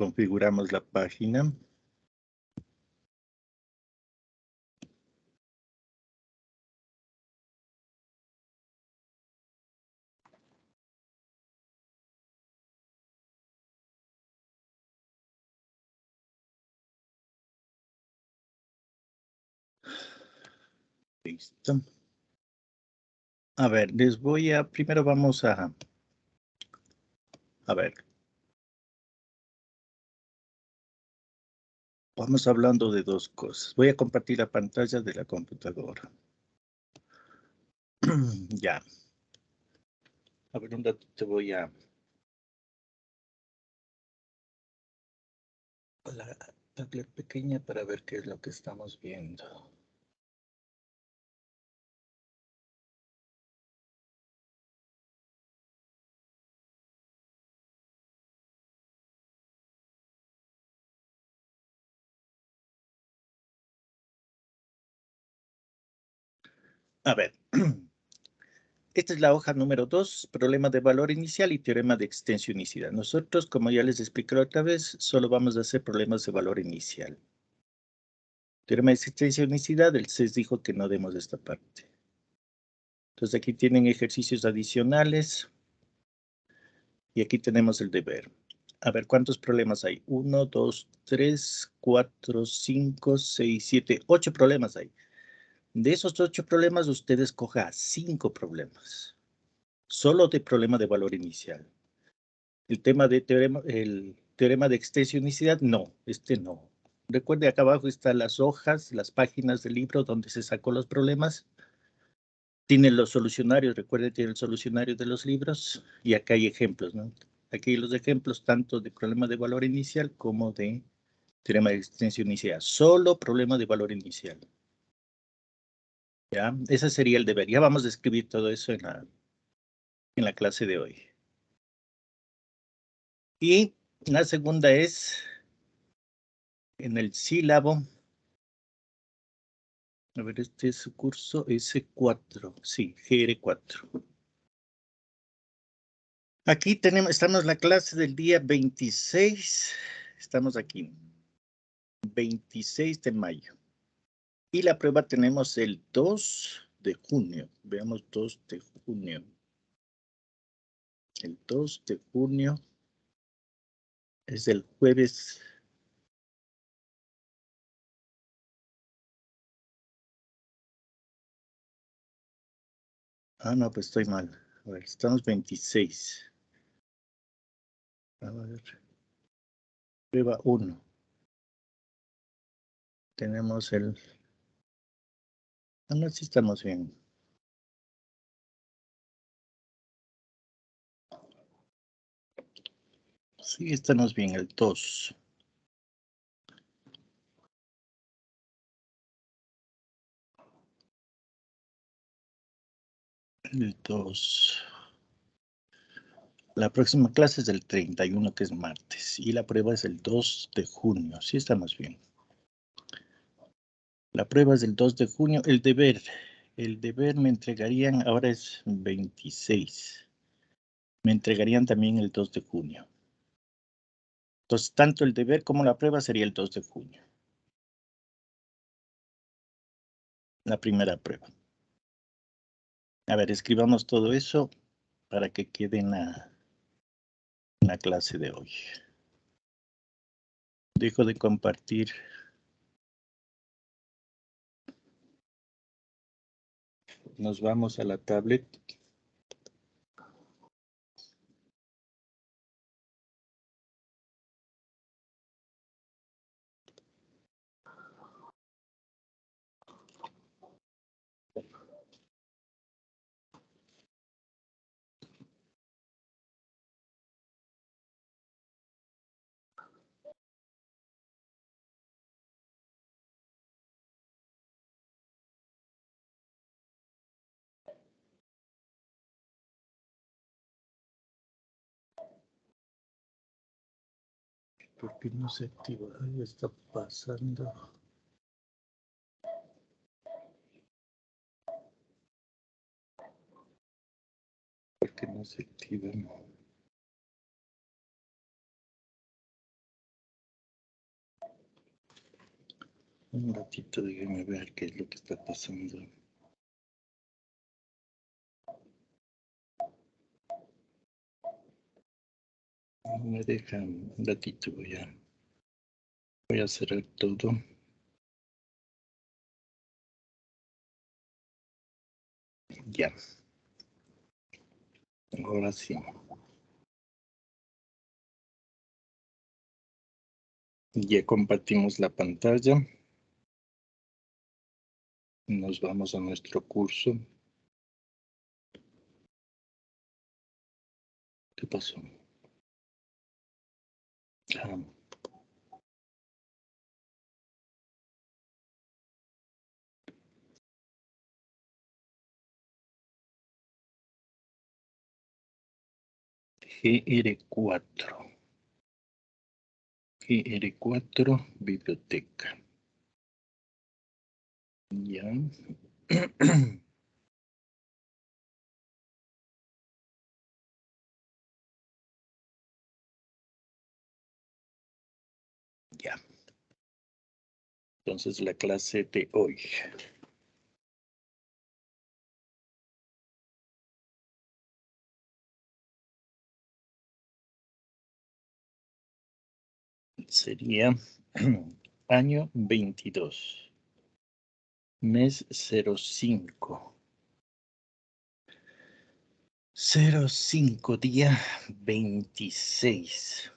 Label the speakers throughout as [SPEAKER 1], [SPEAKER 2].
[SPEAKER 1] configuramos la página. Listo. A ver, primero vamos a ver. Vamos hablando de dos cosas. Voy a compartir la pantalla de la computadora. Ya. A ver, un rato te voy a la tablet pequeña para ver qué es lo que estamos viendo. A ver. Esta es la hoja número 2, problema de valor inicial y teorema de extensionicidad. Nosotros, como ya les expliqué la otra vez, solo vamos a hacer problemas de valor inicial. Teorema de extensionicidad, el CES dijo que no demos esta parte. Entonces aquí tienen ejercicios adicionales y aquí tenemos el deber. A ver, ¿cuántos problemas hay? 1, 2, 3, 4, 5, 6, 7, 8 problemas hay. De esos 8 problemas, usted escoja 5 problemas. Solo de problema de valor inicial. El teorema de extensionicidad, no, este no. Recuerde, acá abajo están las hojas, las páginas del libro donde se sacó los problemas. Tiene los solucionarios, recuerde, tiene el solucionario de los libros. Y acá hay ejemplos, ¿no? Aquí hay los ejemplos tanto de problema de valor inicial como de teorema de extensionicidad. Solo problema de valor inicial. ¿Ya? Ese sería el deber. Ya vamos a escribir todo eso en la clase de hoy. Y la segunda es en el sílabo. A ver, este es su curso S4, sí, GR4. Aquí estamos en la clase del día 26, estamos aquí, 26 de mayo. Y la prueba tenemos el 2 de junio, veamos 2 de junio. El 2 de junio es el jueves. Ah, no, pues estoy mal. A ver, estamos 26. A ver, prueba 1. Tenemos el... Ah, no, sí estamos bien. Sí, estamos bien, el 2. El 2. La próxima clase es el 31, que es martes, y la prueba es el 2 de junio. Sí, estamos bien. La prueba es el 2 de junio. El deber me entregarían, ahora es 26. Me entregarían también el 2 de junio. Entonces, tanto el deber como la prueba sería el 2 de junio. La primera prueba. A ver, escribamos todo eso para que quede en la clase de hoy. Dejo de compartir. Nos vamos a la tablet. ¿Por qué no se activa? Algo está pasando. ¿Por qué no se activa? Un ratito, déjenme ver qué es lo que está pasando. Me dejan un ratito, voy a cerrar todo. Ya. Ahora sí. Ya compartimos la pantalla. Nos vamos a nuestro curso. ¿Qué pasó? Ah. GR4. GR4, biblioteca. Ya. Ya. Entonces la clase de hoy. Sería año 22. Mes 05. 05, día 26.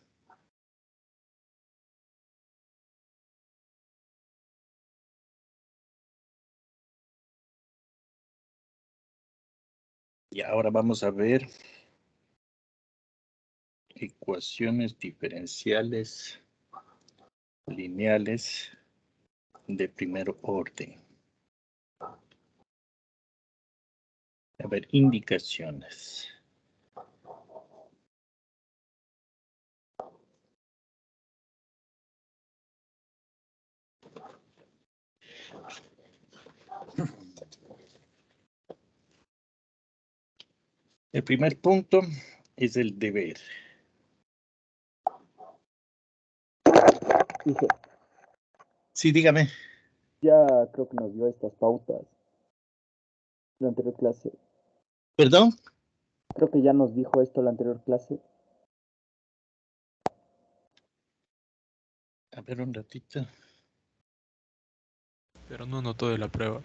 [SPEAKER 1] Y ahora vamos a ver ecuaciones diferenciales lineales de primer orden. A ver, indicaciones. El primer punto es el deber.
[SPEAKER 2] Dije,
[SPEAKER 1] Sí, dígame.
[SPEAKER 2] ya creo que nos dio estas pautas la anterior clase.
[SPEAKER 1] ¿Perdón?
[SPEAKER 2] Creo que ya nos dijo esto la anterior clase.
[SPEAKER 1] A ver, un ratito.
[SPEAKER 3] Pero no notó de la prueba.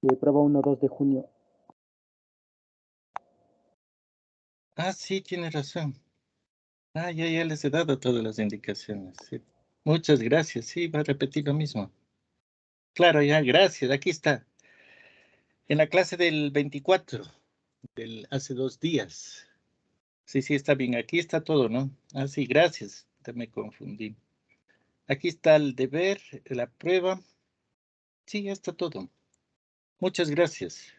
[SPEAKER 2] Prueba 1-2 de junio.
[SPEAKER 1] Ah, sí, tiene razón. Ah, ya les he dado todas las indicaciones. Sí. Muchas gracias. Sí, va a repetir lo mismo. Claro, ya, gracias. Aquí está. En la clase del 24, hace 2 días. Sí, está bien. Aquí está todo, ¿no? Ah, sí, gracias. Ya me confundí. Aquí está el deber, la prueba. Sí, ya está todo. Muchas gracias.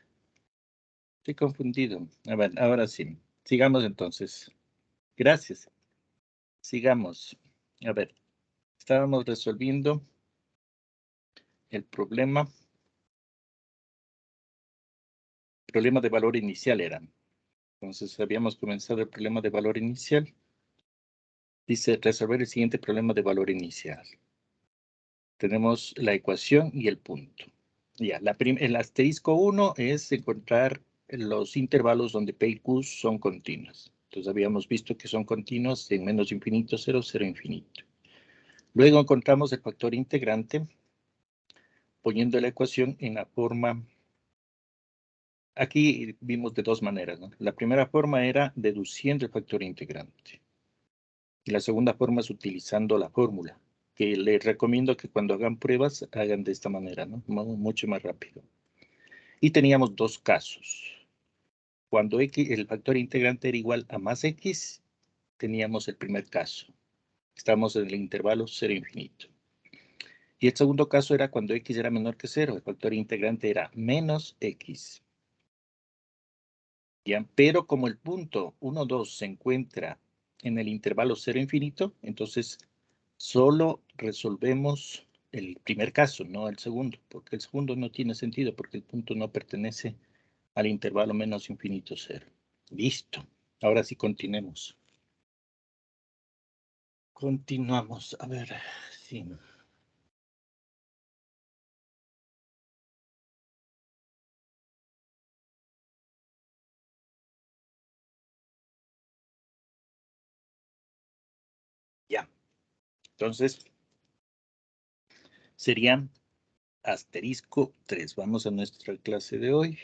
[SPEAKER 1] Estoy confundido. A ver, ahora sí. Sigamos entonces. Gracias. Sigamos. A ver, estábamos resolviendo el problema de valor inicial era. Entonces, habíamos comenzado el problema de valor inicial. Dice, resolver el siguiente problema de valor inicial. Tenemos la ecuación y el punto. Ya, el asterisco 1 es encontrar los intervalos donde P y Q son continuos. Entonces, habíamos visto que son continuos en menos infinito, 0, 0, infinito. Luego encontramos el factor integrante poniendo la ecuación en la forma. Aquí vimos de dos maneras, ¿no? La primera forma era deduciendo el factor integrante. Y la segunda forma es utilizando la fórmula, que les recomiendo que cuando hagan pruebas hagan de esta manera, ¿no? Mucho más rápido. Y teníamos dos casos. Cuando x, el factor integrante era igual a más x, teníamos el primer caso. Estamos en el intervalo 0 infinito. Y el segundo caso era cuando x era menor que 0, el factor integrante era menos x. ¿Ya? Pero como el punto 1, 2 se encuentra en el intervalo 0 infinito, entonces solo resolvemos el primer caso, no el segundo, porque el segundo no tiene sentido, porque el punto no pertenece al intervalo menos infinito 0. Listo. Ahora sí continuemos. Continuamos. A ver, sí. Entonces, sería asterisco 3. Vamos a nuestra clase de hoy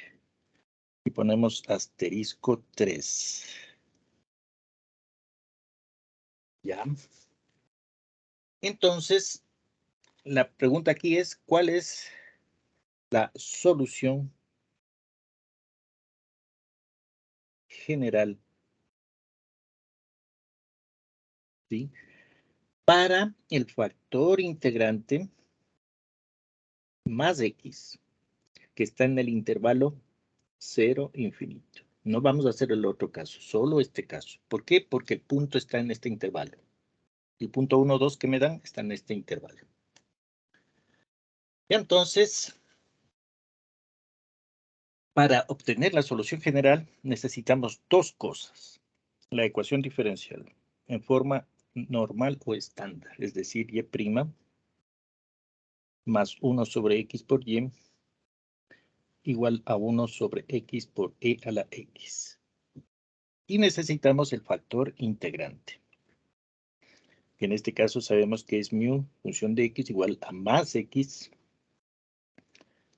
[SPEAKER 1] y ponemos asterisco 3. ¿Ya? Entonces, la pregunta aquí es, ¿cuál es la solución general, ¿sí?, para el factor integrante más x, que está en el intervalo 0, infinito? No vamos a hacer el otro caso, solo este caso. ¿Por qué? Porque el punto está en este intervalo. El punto 1, 2 que me dan está en este intervalo. Y entonces, para obtener la solución general necesitamos dos cosas. La ecuación diferencial en forma normal o estándar, es decir, y' más 1 sobre x por y igual a 1 sobre x por e a la x. Y necesitamos el factor integrante, que en este caso sabemos que es mu función de x igual a más x,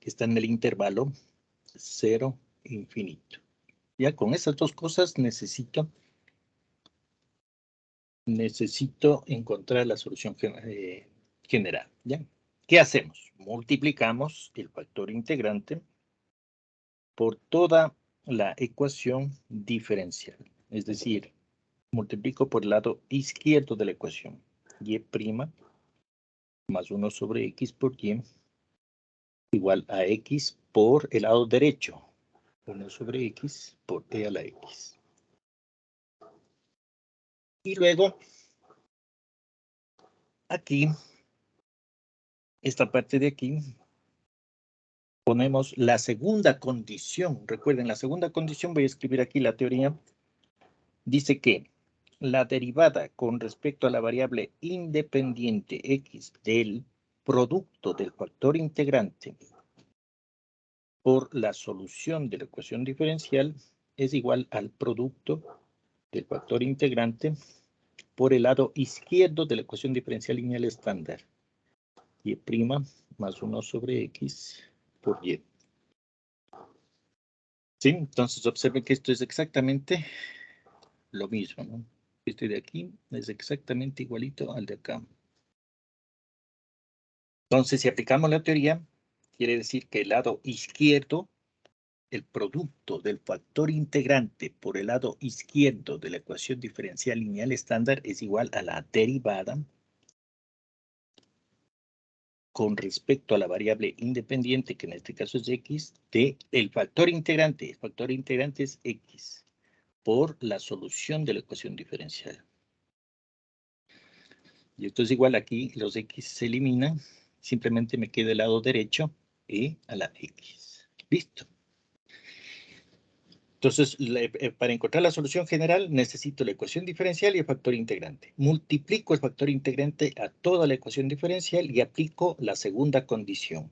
[SPEAKER 1] que está en el intervalo 0, infinito. Ya con esas dos cosas necesito encontrar la solución general, ¿ya? ¿Qué hacemos? Multiplicamos el factor integrante por toda la ecuación diferencial. Es decir, multiplico por el lado izquierdo de la ecuación. Y' más 1 sobre x por y igual a x por el lado derecho. 1 sobre x por e a la x. Y luego, aquí, esta parte de aquí, ponemos la segunda condición. Recuerden, la segunda condición, voy a escribir aquí la teoría. Dice que la derivada con respecto a la variable independiente x del producto del factor integrante por la solución de la ecuación diferencial es igual al producto del factor integrante por el lado izquierdo de la ecuación diferencial lineal estándar. Y' más 1 sobre x por y. ¿Sí? Entonces observen que esto es exactamente lo mismo, ¿no? Este de aquí es exactamente igualito al de acá. Entonces, si aplicamos la teoría, quiere decir que el lado izquierdo, el producto del factor integrante por el lado izquierdo de la ecuación diferencial lineal estándar es igual a la derivada con respecto a la variable independiente, que en este caso es x, del factor integrante. El factor integrante es x, por la solución de la ecuación diferencial. Y esto es igual aquí, los x se eliminan, simplemente me queda el lado derecho, e a la x. Listo. Entonces, para encontrar la solución general, necesito la ecuación diferencial y el factor integrante. Multiplico el factor integrante a toda la ecuación diferencial y aplico la segunda condición,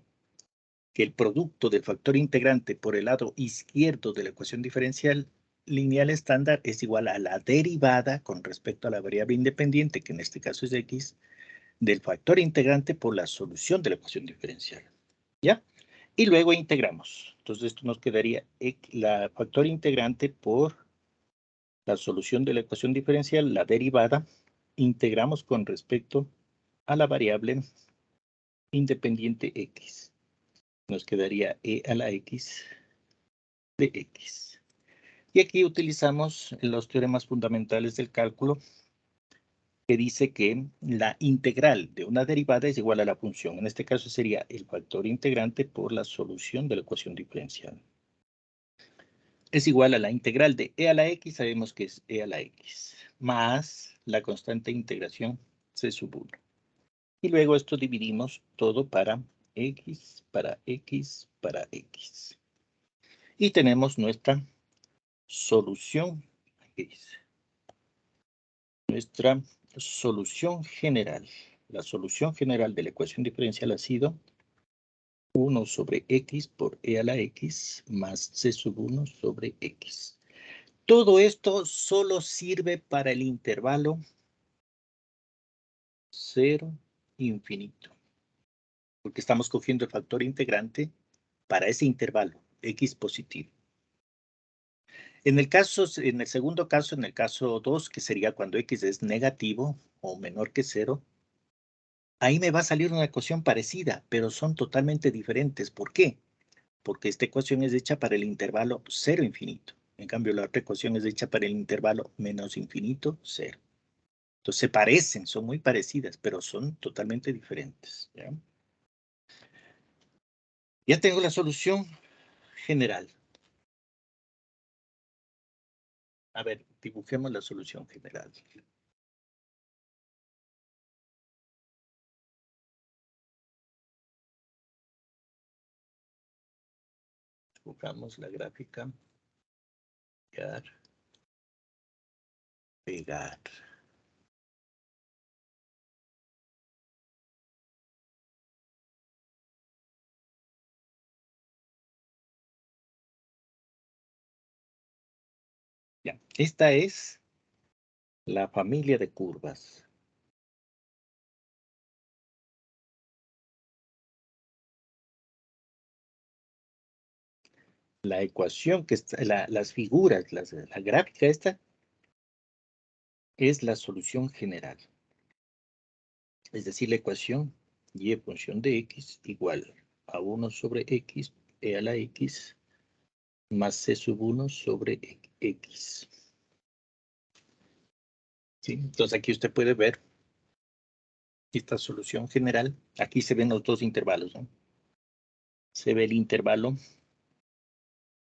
[SPEAKER 1] que el producto del factor integrante por el lado izquierdo de la ecuación diferencial lineal estándar es igual a la derivada con respecto a la variable independiente, que en este caso es x, del factor integrante por la solución de la ecuación diferencial. ¿Ya? Y luego integramos. Entonces, esto nos quedaría la factor integrante por la solución de la ecuación diferencial, la derivada, integramos con respecto a la variable independiente x. Nos quedaría e a la x de x. Y aquí utilizamos los teoremas fundamentales del cálculo, que dice que la integral de una derivada es igual a la función. En este caso sería el factor integrante por la solución de la ecuación diferencial. Es igual a la integral de e a la x, sabemos que es e a la x, más la constante de integración c sub 1. Y luego esto dividimos todo para x, para x, para x. Y tenemos nuestra solución, aquí dice, nuestra solución general. La solución general de la ecuación diferencial ha sido 1 sobre x por e a la x más c sub 1 sobre x. Todo esto solo sirve para el intervalo 0, infinito. Porque estamos cogiendo el factor integrante para ese intervalo, x positivo. En el segundo caso, en el caso 2, que sería cuando x es negativo o menor que 0, ahí me va a salir una ecuación parecida, pero son totalmente diferentes. ¿Por qué? Porque esta ecuación es hecha para el intervalo 0, infinito. En cambio, la otra ecuación es hecha para el intervalo menos infinito, 0. Entonces se parecen, son muy parecidas, pero son totalmente diferentes. ¿Ya? Ya tengo la solución general. A ver, dibujemos la solución general. Dibujamos la gráfica. Pegar. Pegar. Ya, esta es la familia de curvas. La ecuación que está, las figuras, la gráfica esta es la solución general. Es decir, la ecuación y función de x igual a 1 sobre x e a la x más c sub 1 sobre x. ¿Sí? Entonces aquí usted puede ver esta solución general. Aquí se ven los dos intervalos, ¿no? Se ve el intervalo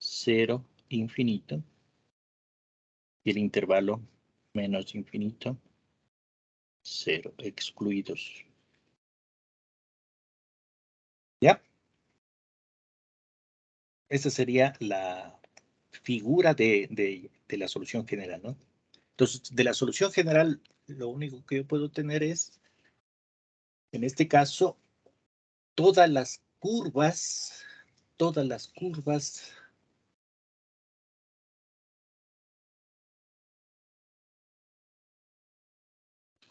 [SPEAKER 1] 0, infinito, y el intervalo menos infinito, 0, excluidos. ¿Ya? Esa sería la figura de la solución general, ¿no? Entonces, de la solución general, lo único que yo puedo tener es, en este caso, todas las curvas,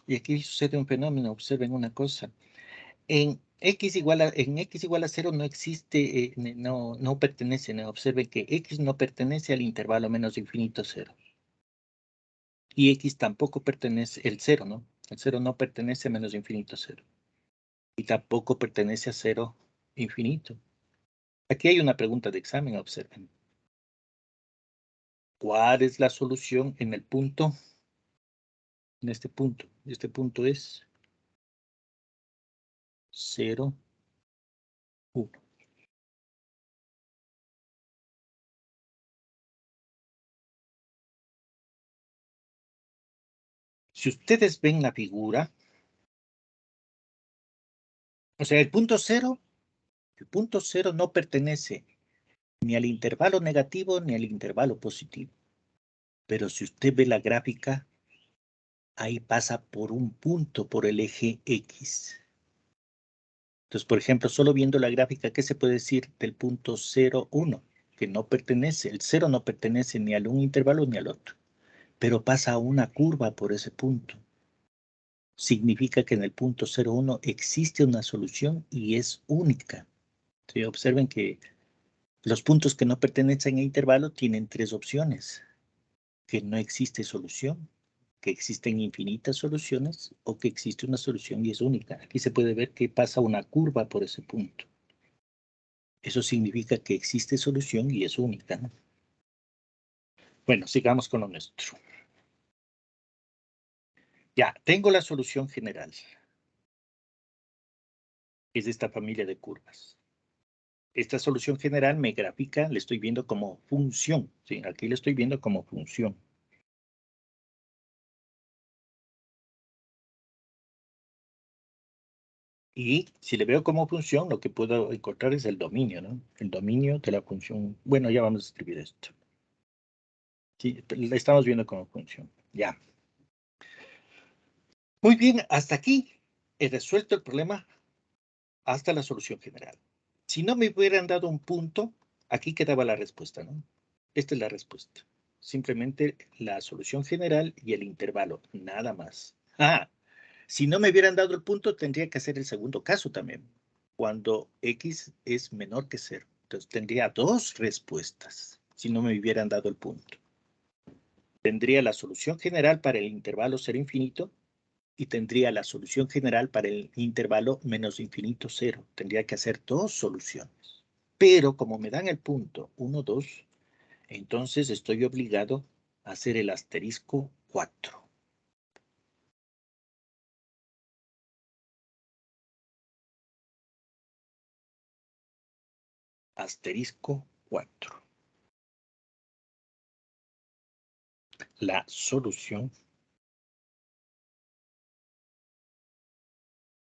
[SPEAKER 1] y aquí sucede un fenómeno, observen una cosa. En x igual a 0 no existe, no pertenece, ¿no? Observe que x no pertenece al intervalo menos infinito 0. Y x tampoco pertenece, el 0, ¿no? El 0 no pertenece a menos infinito 0. Y tampoco pertenece a 0 infinito. Aquí hay una pregunta de examen, observen. ¿Cuál es la solución en el punto? En este punto. Este punto es 0, 1. Si ustedes ven la figura, o sea, el punto 0 no pertenece ni al intervalo negativo ni al intervalo positivo. Pero si usted ve la gráfica, ahí pasa por un punto, por el eje X. Entonces, por ejemplo, solo viendo la gráfica, ¿qué se puede decir del punto 0, 1? Que no pertenece, el 0 no pertenece ni al un intervalo ni al otro, pero pasa una curva por ese punto. Significa que en el punto 0, 1 existe una solución y es única. ¿Sí? Observen que los puntos que no pertenecen a intervalo tienen tres opciones: que no existe solución, que existen infinitas soluciones o que existe una solución y es única. Aquí se puede ver que pasa una curva por ese punto. Eso significa que existe solución y es única, ¿no? Bueno, sigamos con lo nuestro. Ya, tengo la solución general. Es de esta familia de curvas. Esta solución general me grafica, le estoy viendo como función. ¿Sí? Aquí le estoy viendo como función. Y si le veo como función, lo que puedo encontrar es el dominio, ¿no? El dominio de la función. Bueno, ya vamos a escribir esto. Sí, la estamos viendo como función. Ya. Muy bien, hasta aquí he resuelto el problema hasta la solución general. Si no me hubieran dado un punto, aquí quedaba la respuesta, ¿no? Esta es la respuesta. Simplemente la solución general y el intervalo, nada más. Ah, Si no me hubieran dado el punto, tendría que hacer el segundo caso también, cuando x es menor que 0. Entonces tendría dos respuestas, si no me hubieran dado el punto. Tendría la solución general para el intervalo 0 infinito y tendría la solución general para el intervalo menos infinito 0. Tendría que hacer dos soluciones. Pero como me dan el punto 1, 2, entonces estoy obligado a hacer el asterisco 4. Asterisco 4. La solución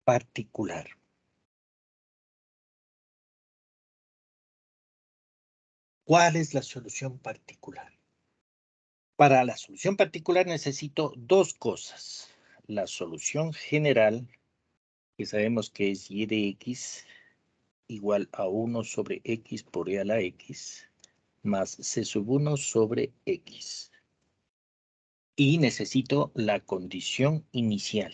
[SPEAKER 1] particular. ¿Cuál es la solución particular? Para la solución particular necesito dos cosas. La solución general, que sabemos que es y de x igual a 1 sobre x por e a la x, más c sub 1 sobre x. Y necesito la condición inicial,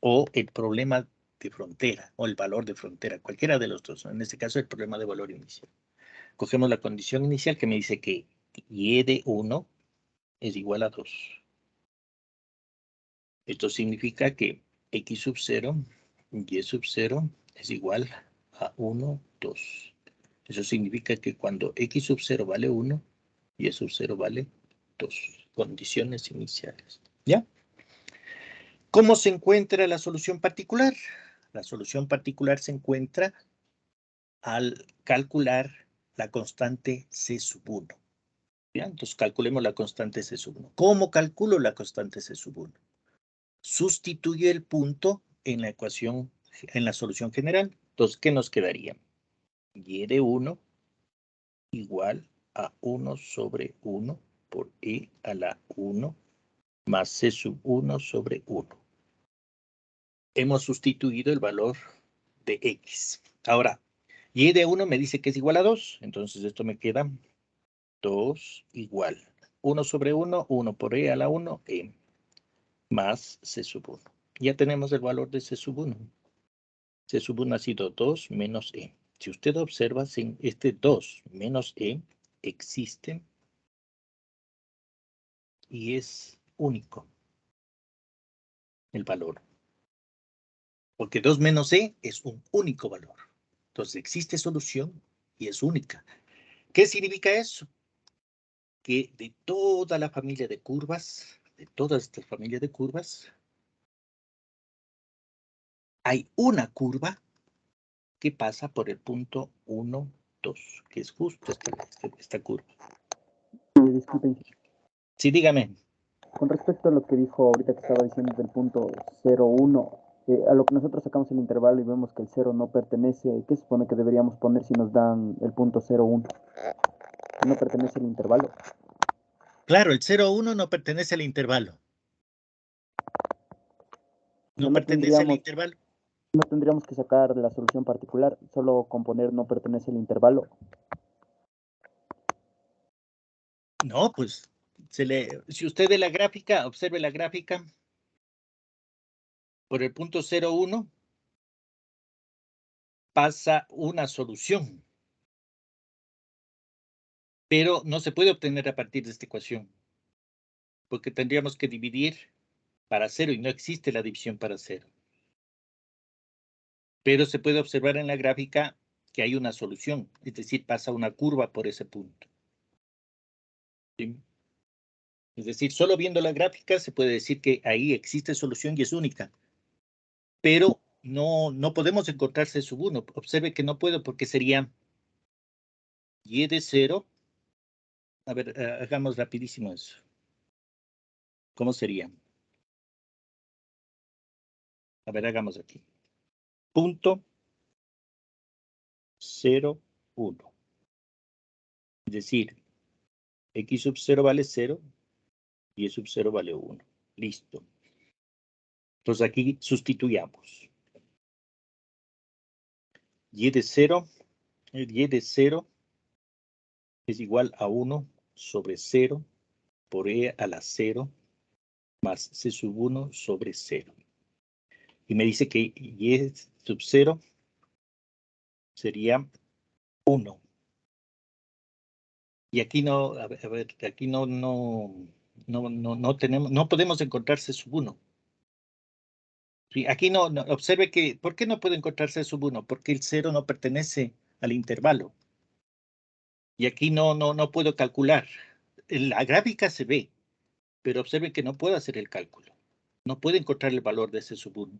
[SPEAKER 1] o el problema de frontera, o el valor de frontera, cualquiera de los dos. En este caso, el problema de valor inicial. Cogemos la condición inicial que me dice que y de 1 es igual a 2. Esto significa que x sub 0, y sub 0 es igual a 1, 2. Eso significa que cuando x sub 0 vale 1, y sub 0 vale 2. Condiciones iniciales. ¿Ya? ¿Cómo se encuentra la solución particular? La solución particular se encuentra al calcular la constante c sub 1. ¿Ya? Entonces calculemos la constante c sub 1. ¿Cómo calculo la constante c sub 1? Sustituye el punto en la ecuación, en la solución general. Entonces, ¿qué nos quedaría? Y de 1 igual a 1 sobre 1 por e a la 1 más c sub 1 sobre 1. Hemos sustituido el valor de x. Ahora, y de 1 me dice que es igual a 2. Entonces, esto me queda 2 igual 1 sobre 1, 1 por e a la 1, e más c sub 1. Ya tenemos el valor de c sub 1. C sub 1 ha sido 2 menos e. Si usted observa, sin este 2 menos e existe y es único el valor. Porque 2 menos e es un único valor. Entonces existe solución y es única. ¿Qué significa eso? Que de toda la familia de curvas, de todas estas familias de curvas, hay una curva que pasa por el punto 1, 2, que es justo esta curva.
[SPEAKER 2] Disculpen,
[SPEAKER 1] Sí, dígame.
[SPEAKER 2] con respecto a lo que dijo ahorita que estaba diciendo del punto 0,1, a lo que nosotros sacamos el intervalo y vemos que el 0 no pertenece, ¿qué se supone que deberíamos poner si nos dan el punto 0,1? No pertenece al intervalo.
[SPEAKER 1] Claro, el 0,1 no pertenece al intervalo. No pertenece al intervalo.
[SPEAKER 2] No tendríamos que sacar la solución particular, solo con poner no pertenece al intervalo.
[SPEAKER 1] No, pues, si usted ve la gráfica, observe la gráfica, por el punto 0,1 pasa una solución, pero no se puede obtener a partir de esta ecuación, porque tendríamos que dividir para 0 y no existe la división para 0. Pero se puede observar en la gráfica que hay una solución, es decir, pasa una curva por ese punto. ¿Sí? Es decir, solo viendo la gráfica se puede decir que ahí existe solución y es única. Pero no podemos encontrar C sub 1. Observe que no puedo porque sería y de 0. A ver, hagamos rapidísimo eso. ¿Cómo sería? A ver, hagamos aquí. Punto 0, 1. Es decir, x sub 0 vale 0 y y sub 0 vale 1. Listo. Entonces aquí sustituyamos. Y de 0 es igual a 1 sobre 0 por e a la 0 más c sub 1 sobre 0. Y me dice que y sub 0 sería 1. Y aquí no, a ver, aquí no tenemos, no podemos encontrar C sub 1. Sí, aquí no, observe que, ¿por qué no puede encontrarse sub 1? Porque el 0 no pertenece al intervalo. Y aquí no puedo calcular. En la gráfica se ve, pero observe que no puedo hacer el cálculo. No puedo encontrar el valor de ese sub 1.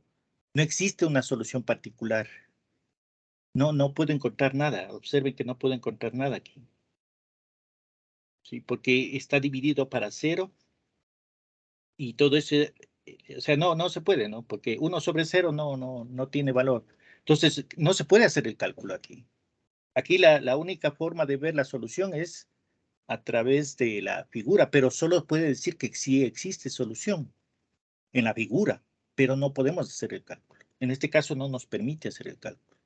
[SPEAKER 1] No existe una solución particular. No puedo encontrar nada. Observen que no puedo encontrar nada aquí. ¿Sí? Porque está dividido para 0 y todo ese, o sea, no se puede, ¿no? Porque 1 sobre 0 no tiene valor. Entonces, no se puede hacer el cálculo aquí. Aquí la única forma de ver la solución es a través de la figura, pero solo puede decir que sí existe solución en la figura, pero no podemos hacer el cálculo. En este caso no nos permite hacer el cálculo.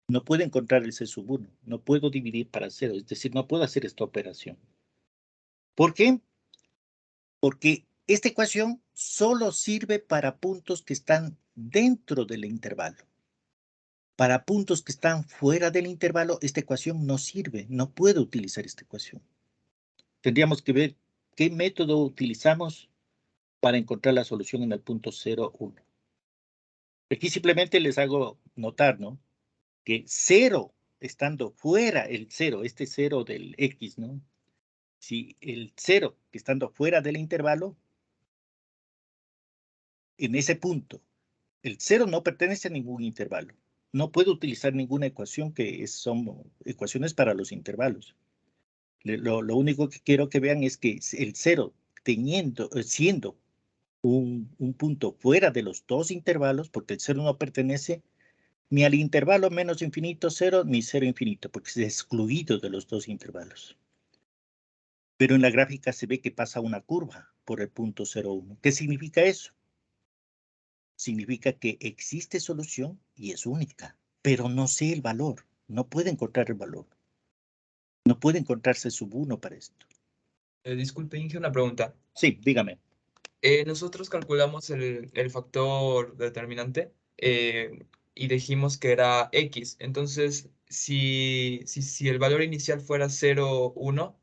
[SPEAKER 1] No puedo encontrar el C sub 1, no puedo dividir para 0, es decir, no puedo hacer esta operación. ¿Por qué? Porque esta ecuación solo sirve para puntos que están dentro del intervalo. Para puntos que están fuera del intervalo, esta ecuación no sirve, no puedo utilizar esta ecuación. Tendríamos que ver qué método utilizamos para encontrar la solución en el punto 0, 1. Aquí simplemente les hago notar, ¿no? Que 0, estando fuera el 0, este 0 del X, ¿no? Si el 0, estando fuera del intervalo, en ese punto, el 0 no pertenece a ningún intervalo. No puedo utilizar ninguna ecuación que son ecuaciones para los intervalos. Lo único que quiero que vean es que el 0, siendo un punto fuera de los dos intervalos, porque el 0 no pertenece ni al intervalo menos infinito 0, ni 0 infinito, porque es excluido de los dos intervalos. Pero en la gráfica se ve que pasa una curva por el punto 0,1. ¿Qué significa eso? Significa que existe solución y es única, pero no sé el valor. No puede encontrar el valor. No puede encontrarse sub 1 para esto.
[SPEAKER 3] Disculpe, Inge, una pregunta.
[SPEAKER 1] Sí, dígame.
[SPEAKER 3] Nosotros calculamos el factor determinante y dijimos que era X. Entonces, si el valor inicial fuera 0, 1,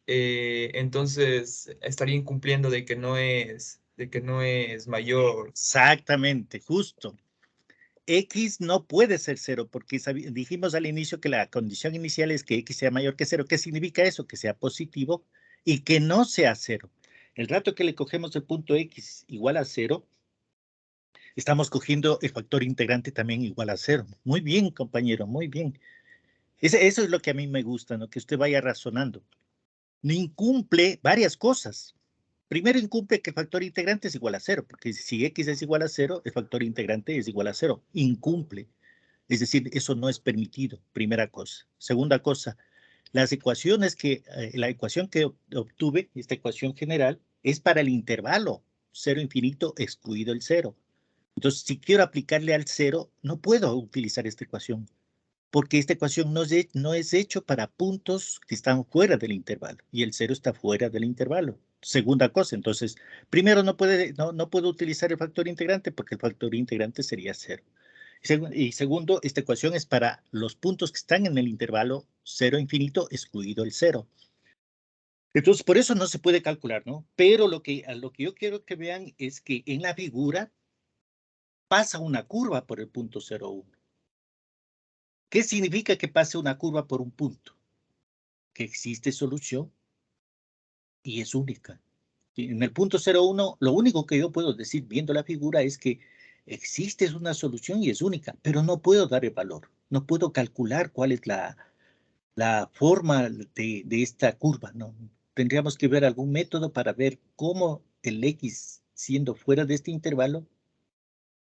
[SPEAKER 3] entonces estaría incumpliendo de que no es mayor.
[SPEAKER 1] Exactamente, justo. X no puede ser 0 porque dijimos al inicio que la condición inicial es que X sea mayor que 0. ¿Qué significa eso? Que sea positivo y que no sea 0. El rato que le cogemos el punto X igual a 0, estamos cogiendo el factor integrante también igual a 0. Muy bien, compañero, muy bien. Eso es lo que a mí me gusta, ¿no? Que usted vaya razonando. No incumple varias cosas. Primero incumple que el factor integrante es igual a 0, porque si X es igual a 0, el factor integrante es igual a 0. Incumple. Es decir, eso no es permitido, primera cosa. Segunda cosa, las ecuaciones la ecuación que obtuve, esta ecuación general, es para el intervalo 0 infinito excluido el 0. Entonces, si quiero aplicarle al 0, no puedo utilizar esta ecuación, porque esta ecuación no es hecho para puntos que están fuera del intervalo, y el 0 está fuera del intervalo. Segunda cosa, entonces, primero no puedo utilizar el factor integrante, porque el factor integrante sería 0. Y segundo, esta ecuación es para los puntos que están en el intervalo 0 infinito, excluido el 0. Entonces, por eso no se puede calcular, ¿no? Pero lo que yo quiero que vean es que en la figura pasa una curva por el punto 0,1. ¿Qué significa que pase una curva por un punto? Que existe solución y es única. En el punto 0,1, lo único que yo puedo decir viendo la figura es que existe una solución y es única, pero no puedo dar el valor. No puedo calcular cuál es la forma de esta curva, ¿no? Tendríamos que ver algún método para ver cómo el X, siendo fuera de este intervalo,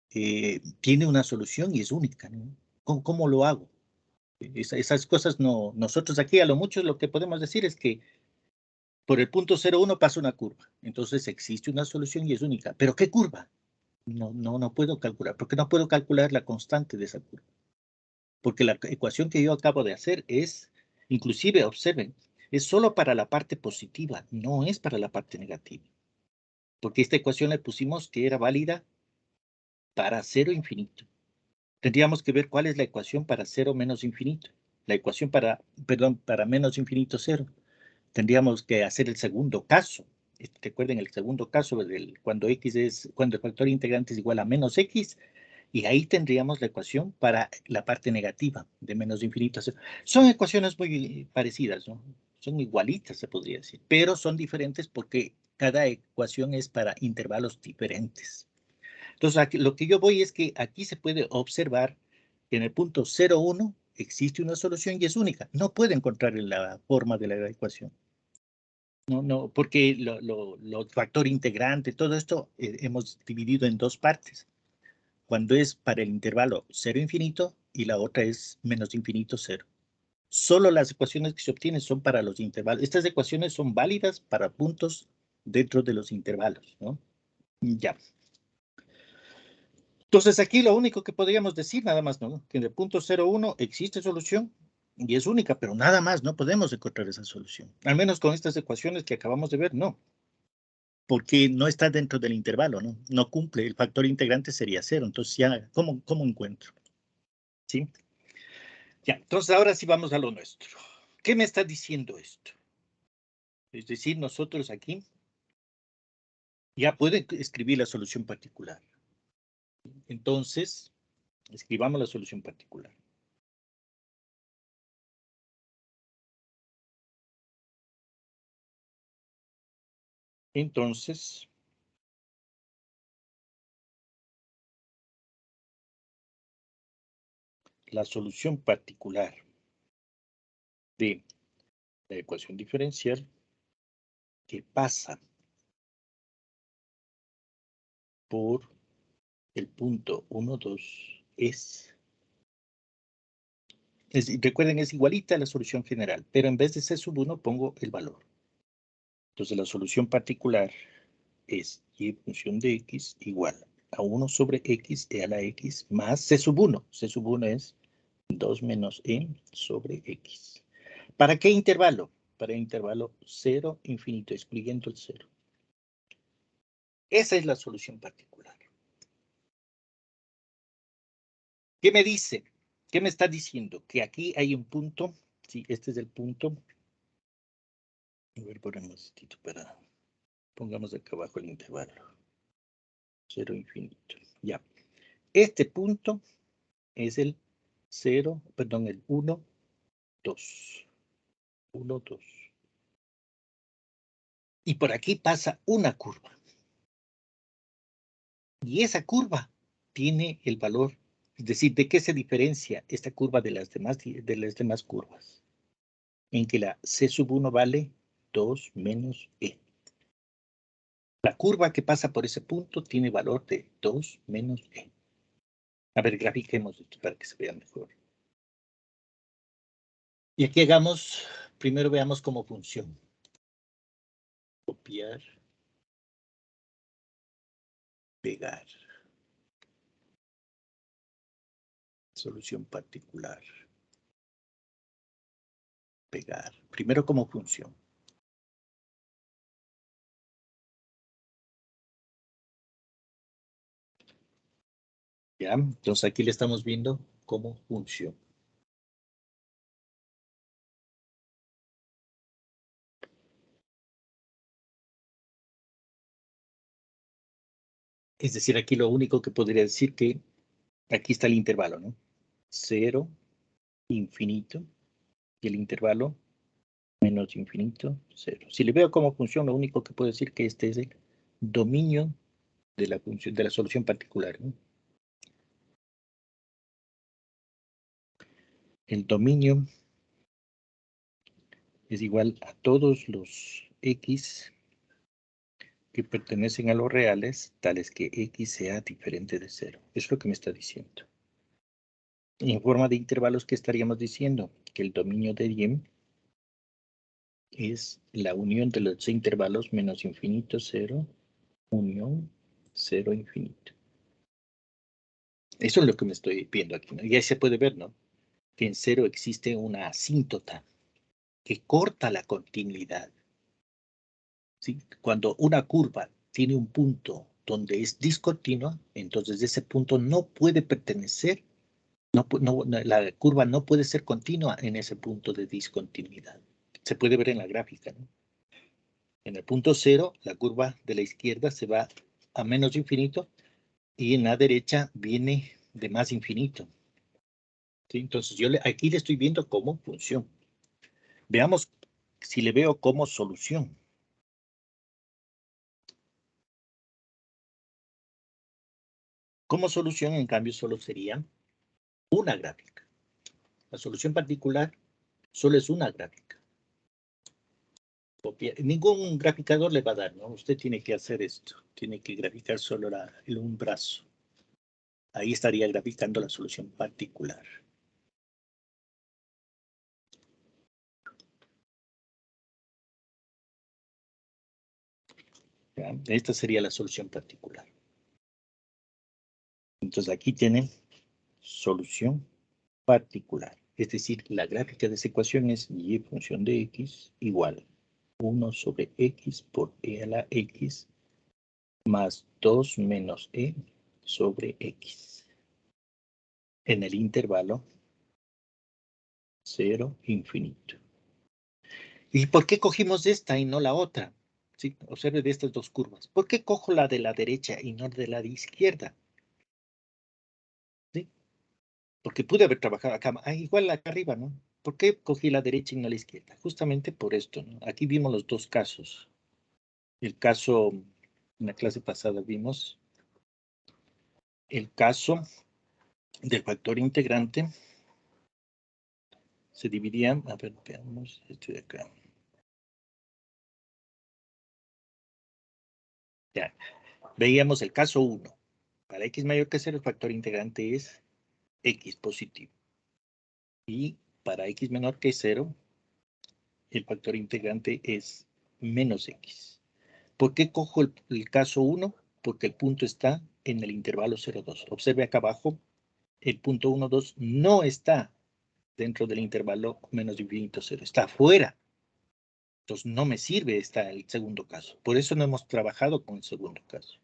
[SPEAKER 1] tiene una solución y es única, ¿no? ¿Cómo lo hago? Esas cosas no, nosotros aquí a lo mucho lo que podemos decir es que por el punto 0,1 pasa una curva, entonces existe una solución y es única. ¿Pero qué curva? No puedo calcular, porque no puedo calcular la constante de esa curva. Porque la ecuación que yo acabo de hacer es, inclusive, observen, es solo para la parte positiva, no es para la parte negativa. Porque esta ecuación le pusimos que era válida para 0 infinito. Tendríamos que ver cuál es la ecuación para 0 menos infinito. La ecuación para, perdón, para menos infinito 0. Tendríamos que hacer el segundo caso. Recuerden el segundo caso cuando el factor integrante es igual a menos x, y ahí tendríamos la ecuación para la parte negativa de menos infinito a 0. Son ecuaciones muy parecidas, ¿no? Son igualitas, se podría decir, pero son diferentes porque cada ecuación es para intervalos diferentes. Entonces, aquí, lo que yo voy es que aquí se puede observar que en el punto 0,1 existe una solución y es única. No puede encontrar la forma de la ecuación. No, porque los factor integrante, todo esto hemos dividido en dos partes. Cuando es para el intervalo 0 infinito y la otra es menos infinito 0. Solo las ecuaciones que se obtienen son para los intervalos. Estas ecuaciones son válidas para puntos dentro de los intervalos, ¿no? Ya. Entonces aquí lo único que podríamos decir nada más, ¿no? Que en el punto 0,1 existe solución y es única, pero nada más, no podemos encontrar esa solución. Al menos con estas ecuaciones que acabamos de ver, no. Porque no está dentro del intervalo, ¿no? No cumple, el factor integrante sería 0, entonces ya, ¿cómo encuentro? ¿Sí? Ya, entonces ahora sí vamos a lo nuestro. ¿Qué me está diciendo esto? Es decir, nosotros aquí ya pueden escribir la solución particular. Entonces, escribamos la solución particular. Entonces, la solución particular de la ecuación diferencial que pasa por el punto 1, 2 recuerden, es igualita a la solución general, pero en vez de C sub 1 pongo el valor. Entonces la solución particular es y función de x igual a 1 sobre x e a la x más C sub 1. C sub 1 es 2 menos e sobre x. ¿Para qué intervalo? Para el intervalo 0, infinito, excluyendo el 0. Esa es la solución particular. ¿Qué me dice? ¿Qué me está diciendo? Que aquí hay un punto. Sí, este es el punto. A ver, ponemos esto para... Pongamos acá abajo el intervalo. 0 infinito. Ya. Este punto es el 0, perdón, el 1, 2. 1, 2. Y por aquí pasa una curva. Y esa curva tiene el valor, es decir, ¿de qué se diferencia esta curva de las demás curvas? En que la C sub 1 vale 2 menos E. La curva que pasa por ese punto tiene valor de 2 menos E. A ver, grafiquemos esto para que se vea mejor. Y aquí primero veamos como función. Copiar. Pegar. Solución particular. Pegar. Primero como función. ¿Ya? Entonces aquí le estamos viendo como función. Es decir, aquí lo único que podría decir que aquí está el intervalo, ¿no? 0, infinito, y el intervalo menos infinito, 0. Si le veo como función, lo único que puedo decir que este es el dominio de la función, de la solución particular, ¿no? El dominio es igual a todos los x que pertenecen a los reales, tales que x sea diferente de 0. Eso es lo que me está diciendo. En forma de intervalos, ¿qué estaríamos diciendo? Que el dominio de Diem es la unión de los intervalos menos infinito, 0, unión, 0, infinito. Eso es lo que me estoy viendo aquí, ¿no? Y ahí se puede ver, ¿no? Que en 0 existe una asíntota que corta la continuidad. ¿Sí? Cuando una curva tiene un punto donde es discontinua, entonces ese punto no puede pertenecer, la curva no puede ser continua en ese punto de discontinuidad. Se puede ver en la gráfica, ¿no? En el punto 0, la curva de la izquierda se va a menos infinito y en la derecha viene de más infinito. ¿Sí? Entonces, aquí le estoy viendo como función. Veamos si le veo como solución. Como solución, en cambio, solo sería una gráfica. La solución particular solo es una gráfica. Ningún graficador le va a dar, ¿no? Usted tiene que hacer esto. Tiene que graficar solo un brazo. Ahí estaría graficando la solución particular. ¿Ya? Esta sería la solución particular. Entonces aquí tienen solución particular. Es decir, la gráfica de esa ecuación es y función de x igual 1 sobre x por e a la x más 2 menos e sobre x en el intervalo 0, infinito. ¿Y por qué cogimos esta y no la otra? ¿Sí? Observe de estas dos curvas. ¿Por qué cojo la de la derecha y no de la de izquierda? ¿Sí? Porque pude haber trabajado acá, igual acá arriba, ¿no? ¿Por qué cogí la derecha y no la izquierda? Justamente por esto, ¿no? Aquí vimos los dos casos. El caso, en la clase pasada vimos el caso del factor integrante. Se dividían, a ver, veamos, esto de acá. Ya, veíamos el caso 1. Para x mayor que 0, el factor integrante es x positivo. Y para x menor que 0, el factor integrante es menos x. ¿Por qué cojo el caso 1? Porque el punto está en el intervalo 0,2. Observe acá abajo, el punto 1, 2 no está dentro del intervalo menos infinito 0, está afuera. Entonces no me sirve el segundo caso. Por eso no hemos trabajado con el segundo caso.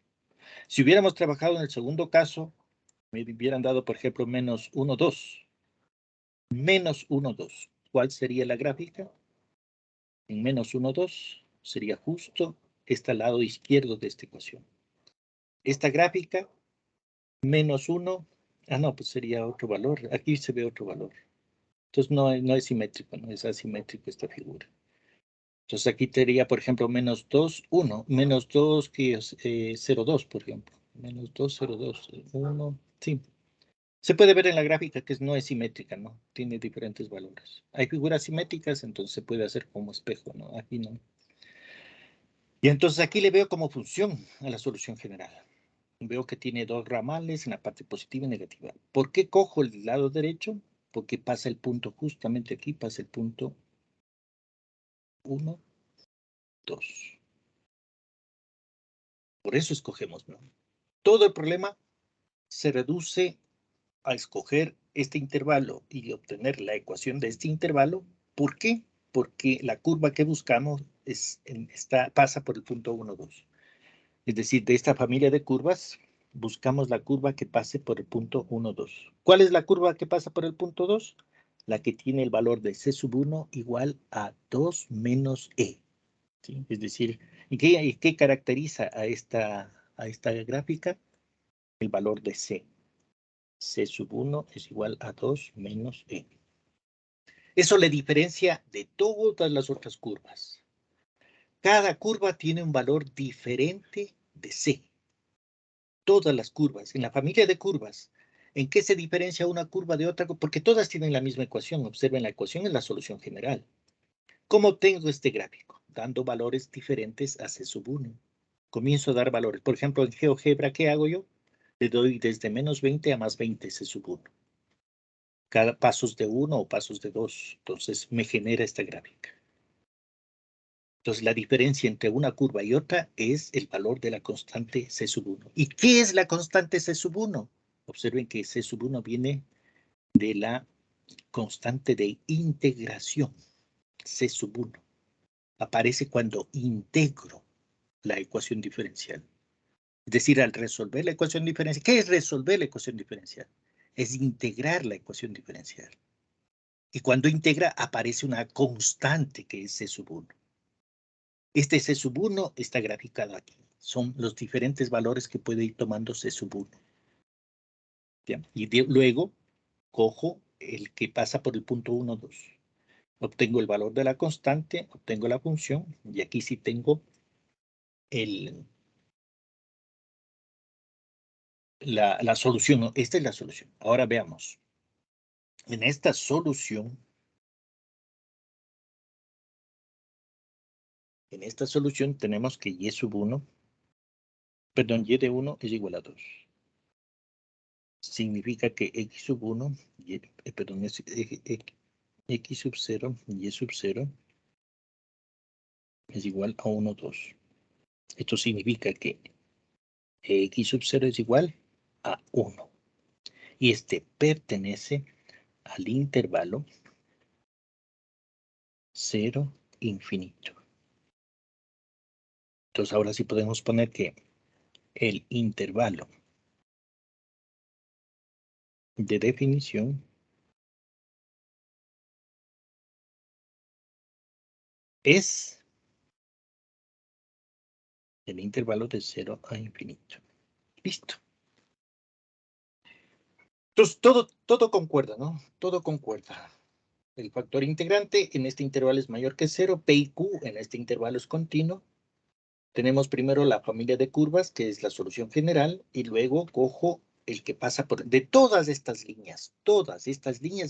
[SPEAKER 1] Si hubiéramos trabajado en el segundo caso, me hubieran dado, por ejemplo, menos 1, 2. Menos 1, 2. ¿Cuál sería la gráfica? En menos 1, 2 sería justo este lado izquierdo de esta ecuación. Esta gráfica, menos 1, no, pues sería otro valor. Aquí se ve otro valor. Entonces no es simétrico, no es asimétrico esta figura. Entonces aquí tendría, por ejemplo, menos 2, 1, menos 2, que es 0, 2, por ejemplo. Menos 2, 0, 2, 1, sí. Se puede ver en la gráfica que no es simétrica, ¿no? Tiene diferentes valores. Hay figuras simétricas, entonces se puede hacer como espejo, ¿no? Aquí no. Y entonces aquí le veo como función a la solución general. Veo que tiene dos ramales en la parte positiva y negativa. ¿Por qué cojo el lado derecho? Porque pasa el punto justamente aquí, pasa el punto 1, 2. Por eso escogemos, ¿no? Todo el problema se reduce a escoger este intervalo y obtener la ecuación de este intervalo. ¿Por qué? Porque la curva que buscamos pasa por el punto 1, 2. Es decir, de esta familia de curvas, buscamos la curva que pase por el punto 1, 2. ¿Cuál es la curva que pasa por el punto 2? La que tiene el valor de C sub 1 igual a 2 menos E. ¿Sí? Es decir, ¿y qué caracteriza a esta gráfica? El valor de C. C sub 1 es igual a 2 menos E. Eso le diferencia de todas las otras curvas. Cada curva tiene un valor diferente de C. Todas las curvas, en la familia de curvas, ¿en qué se diferencia una curva de otra? Porque todas tienen la misma ecuación. Observen, la ecuación es la solución general. ¿Cómo obtengo este gráfico? Dando valores diferentes a C sub 1. Comienzo a dar valores. Por ejemplo, en GeoGebra, ¿qué hago yo? Le doy desde menos 20 a más 20 C sub 1. Cada pasos de 1 o pasos de 2. Entonces me genera esta gráfica. Entonces la diferencia entre una curva y otra es el valor de la constante C sub 1. ¿Y qué es la constante C sub 1? Observen que C sub 1 viene de la constante de integración. C sub 1 aparece cuando integro la ecuación diferencial. Es decir, al resolver la ecuación diferencial, ¿qué es resolver la ecuación diferencial? Es integrar la ecuación diferencial. Y cuando integra, aparece una constante que es C sub 1. Este C sub 1 está graficado aquí. Son los diferentes valores que puede ir tomando C sub 1. ¿Ya? Y luego cojo el que pasa por el punto 1, 2. Obtengo el valor de la constante, obtengo la función, y aquí sí tengo la solución. ¿No? Esta es la solución. Ahora veamos. En esta solución, tenemos que y sub 1, perdón, y de 1 es igual a 2. Significa que x sub 1, perdón, x sub 0, y sub 0 es igual a 1, 2. Esto significa que x sub 0 es igual a 1. Y este pertenece al intervalo 0, infinito. Entonces ahora sí podemos poner que el intervalo de definición es el intervalo de 0 a infinito. Listo. Entonces todo concuerda, ¿no? Todo concuerda. El factor integrante en este intervalo es mayor que 0. P y Q en este intervalo es continuo. Tenemos primero la familia de curvas, que es la solución general, y luego cojo el que pasa por... De todas estas líneas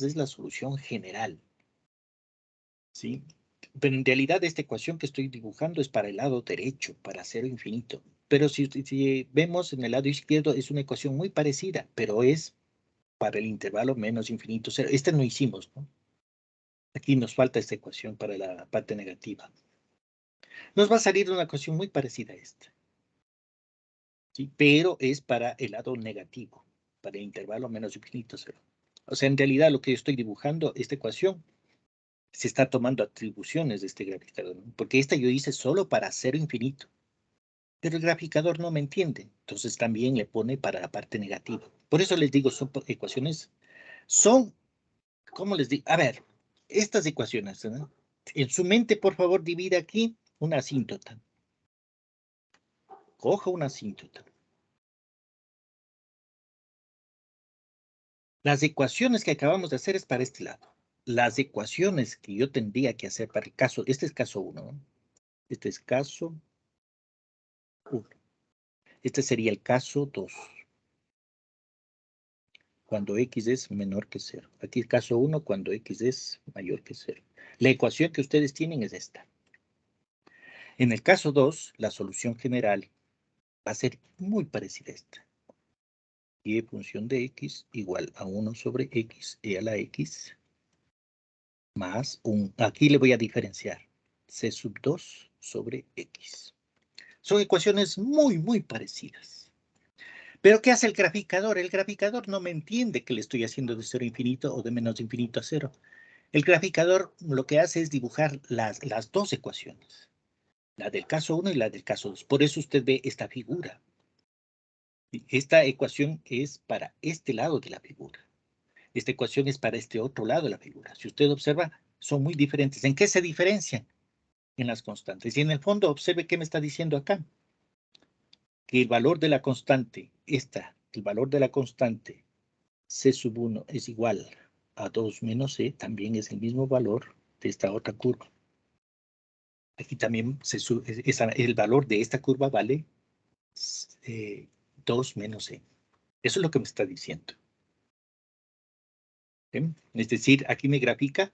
[SPEAKER 1] es la solución general. ¿Sí? Pero en realidad esta ecuación que estoy dibujando es para el lado derecho, para 0 infinito. Pero si vemos en el lado izquierdo es una ecuación muy parecida, pero es para el intervalo menos infinito 0. Este no hicimos, ¿no? Aquí nos falta esta ecuación para la parte negativa. Nos va a salir una ecuación muy parecida a esta. ¿Sí? Pero es para el lado negativo, para el intervalo menos infinito 0. O sea, en realidad lo que yo estoy dibujando, esta ecuación, se está tomando atribuciones de este graficador, ¿no? Porque esta yo hice solo para 0 infinito. Pero el graficador no me entiende. Entonces también le pone para la parte negativa. Por eso les digo, son ecuaciones, ¿cómo les digo? A ver, estas ecuaciones, ¿no? En su mente, por favor, divide aquí una asíntota. Coja una asíntota. Las ecuaciones que acabamos de hacer es para este lado. Las ecuaciones que yo tendría que hacer para el caso, este es caso 1, ¿no? Este es caso 1. Este sería el caso 2. Cuando x es menor que 0. Aquí el caso 1 cuando x es mayor que 0. La ecuación que ustedes tienen es esta. En el caso 2, la solución general va a ser muy parecida a esta. Y función de x igual a 1 sobre x e a la x más aquí le voy a diferenciar, c sub 2 sobre x. Son ecuaciones muy parecidas. Pero ¿qué hace el graficador? El graficador no me entiende que le estoy haciendo de 0 a infinito o de menos infinito a 0. El graficador lo que hace es dibujar las dos ecuaciones, la del caso 1 y la del caso 2. Por eso usted ve esta figura. Esta ecuación es para este lado de la figura. Esta ecuación es para este otro lado de la figura. Si usted observa, son muy diferentes. ¿En qué se diferencian? En las constantes. Y en el fondo, observe qué me está diciendo acá. Que el valor de la constante, el valor de la constante C sub 1 es igual a 2 menos C, también es el mismo valor de esta otra curva. Aquí también el valor de esta curva vale 2 menos C. Eso es lo que me está diciendo. ¿Sí? Es decir, aquí me grafica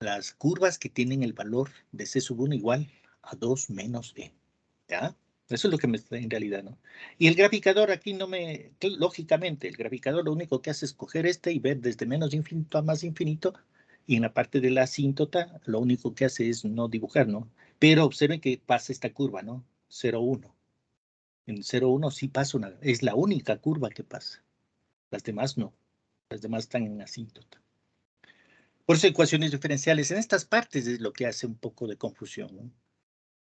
[SPEAKER 1] las curvas que tienen el valor de C sub 1 igual a 2 menos E. ¿Ya? Eso es lo que me está en realidad, ¿no? Y el graficador aquí lógicamente, el graficador lo único que hace es coger y ver desde menos infinito a más infinito, y en la parte de la asíntota, lo único que hace es no dibujar, ¿no? Pero observen que pasa esta curva, ¿no? 0, 1. En 0, 1 sí pasa es la única curva que pasa. Las demás no. Las demás están en asíntota. Por eso ecuaciones diferenciales en estas partes es lo que hace un poco de confusión, ¿no?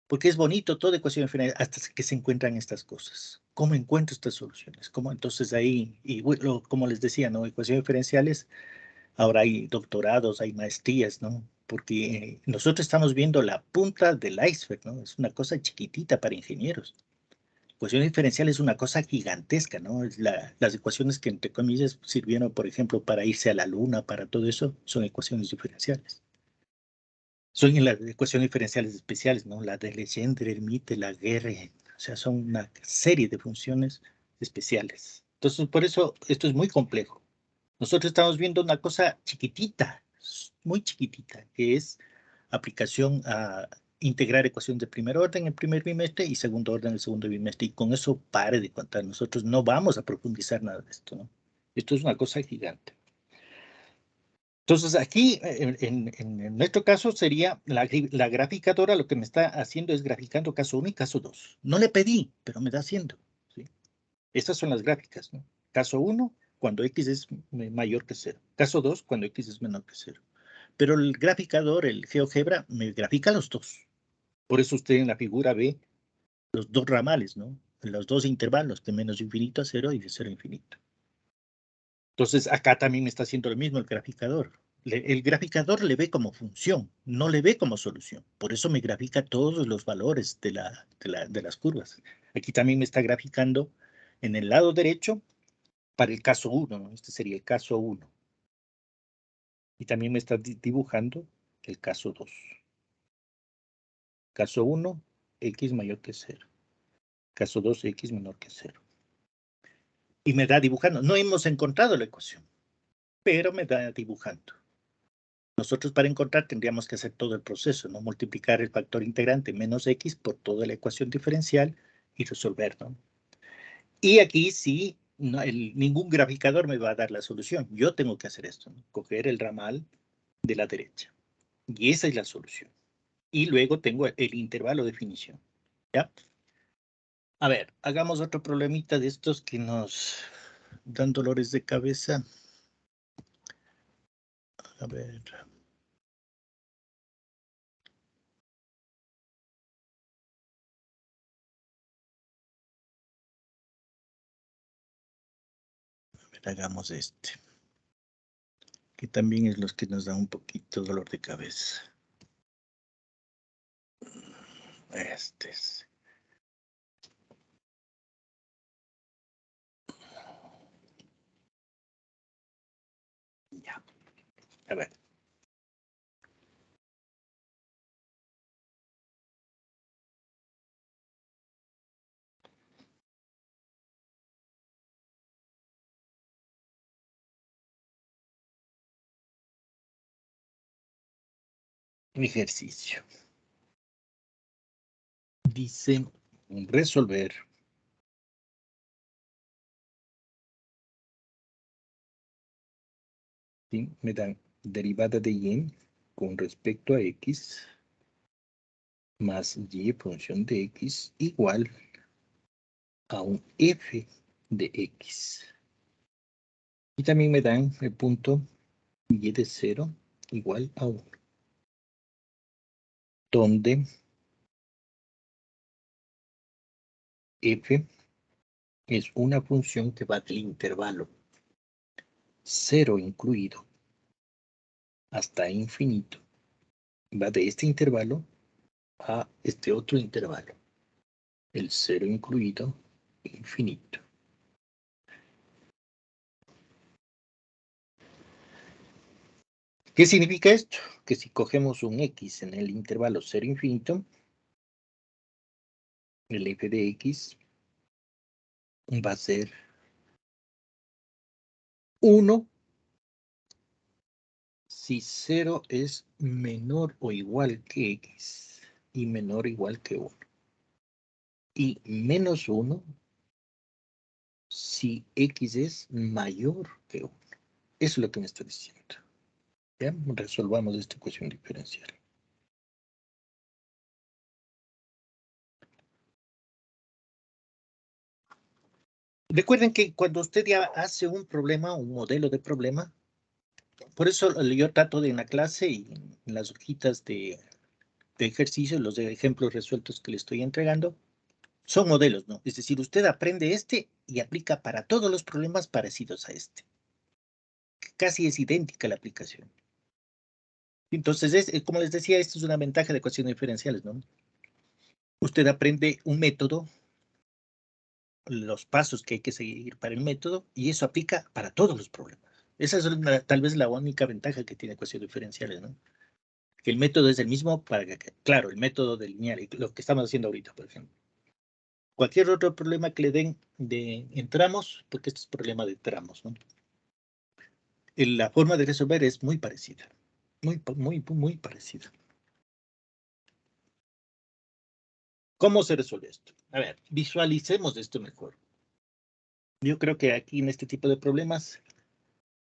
[SPEAKER 1] Porque es bonito toda ecuación diferencial hasta que se encuentran estas cosas. ¿Cómo encuentro estas soluciones? ¿Cómo entonces ahí, y bueno, como les decía, ¿no? Ecuaciones diferenciales, ahora hay doctorados, hay maestrías, ¿no? Porque nosotros estamos viendo la punta del iceberg, ¿no? Es una cosa chiquitita para ingenieros. Ecuación diferencial es una cosa gigantesca, ¿no? Las ecuaciones que, entre comillas, sirvieron, por ejemplo, para irse a la luna, para todo eso, son ecuaciones diferenciales. Son en las ecuaciones diferenciales especiales, ¿no? La de Legendre, Hermite, Laguerre, o sea, son una serie de funciones especiales. Entonces, por eso esto es muy complejo. Nosotros estamos viendo una cosa chiquitita, muy chiquitita, que es aplicación a integrar ecuaciones de primer orden en el primer bimestre y segundo orden en el segundo bimestre. Y con eso pare de contar. Nosotros no vamos a profundizar nada de esto, ¿no? Esto es una cosa gigante. Entonces, aquí, en nuestro caso, sería la graficadora, lo que me está haciendo es graficando caso 1 y caso 2. No le pedí, pero me está haciendo, ¿sí? Estas son las gráficas, ¿no? Caso 1, cuando x es mayor que 0. Caso 2, cuando x es menor que 0. Pero el graficador, el GeoGebra, me grafica los dos. Por eso usted en la figura ve los dos ramales, ¿no? Los dos intervalos, de menos infinito a 0 y de 0 a infinito. Entonces, acá también me está haciendo lo mismo el graficador. El graficador le ve como función, no le ve como solución. Por eso me grafica todos los valores de las curvas. Aquí también me está graficando en el lado derecho para el caso 1, ¿no? Este sería el caso 1. Y también me está dibujando el caso 2. Caso 1, x mayor que 0. Caso 2, x menor que 0. Y me da dibujando. No hemos encontrado la ecuación, pero me da dibujando. Nosotros para encontrar tendríamos que hacer todo el proceso, ¿no? Multiplicar el factor integrante menos x por toda la ecuación diferencial y resolver, ¿no? Y aquí sí, no, ningún graficador me va a dar la solución. Yo tengo que hacer esto, ¿no? Coger el ramal de la derecha. Y esa es la solución. Y luego tengo el intervalo de definición, ¿ya? A ver, hagamos otro problemita de estos que nos dan dolores de cabeza. A ver. Hagamos este, que también es los que nos dan un poquito dolor de cabeza. Este es. Ya. A ver. Ejercicio. Dice resolver. ¿Sí? Me dan derivada de y con respecto a x más y función de x igual a un f de x. Y también me dan el punto y de 0 igual a 1. Donde f es una función que va del intervalo 0 incluido hasta infinito. Va de este intervalo a este otro intervalo. El 0 incluido, infinito. ¿Qué significa esto? Que si cogemos un x en el intervalo 0 infinito, el f de x va a ser 1 si 0 es menor o igual que x y menor o igual que 1. Y menos 1 si x es mayor que 1. Eso es lo que me está diciendo. ¿Ya? Resolvamos esta ecuación diferencial. Recuerden que cuando usted ya hace un problema, un modelo de problema, por eso yo trato de en la clase y en las hojitas de de ejercicios, los de ejemplos resueltos que le estoy entregando, son modelos, ¿no? Es decir, usted aprende este y aplica para todos los problemas parecidos a este. Casi es idéntica la aplicación. Entonces, como les decía, esto es una ventaja de ecuaciones diferenciales, ¿no? Usted aprende un método, los pasos que hay que seguir para el método, y eso aplica para todos los problemas. Esa es tal vez la única ventaja que tiene ecuaciones diferenciales, ¿no? Que el método es el mismo para que, claro, el método de lineal, lo que estamos haciendo ahorita, por ejemplo. Cualquier otro problema que le den en tramos, porque este es problema de tramos, ¿no? La forma de resolver es muy parecida, muy parecida. ¿Cómo se resuelve esto? A ver, visualicemos esto mejor. Yo creo que aquí en este tipo de problemas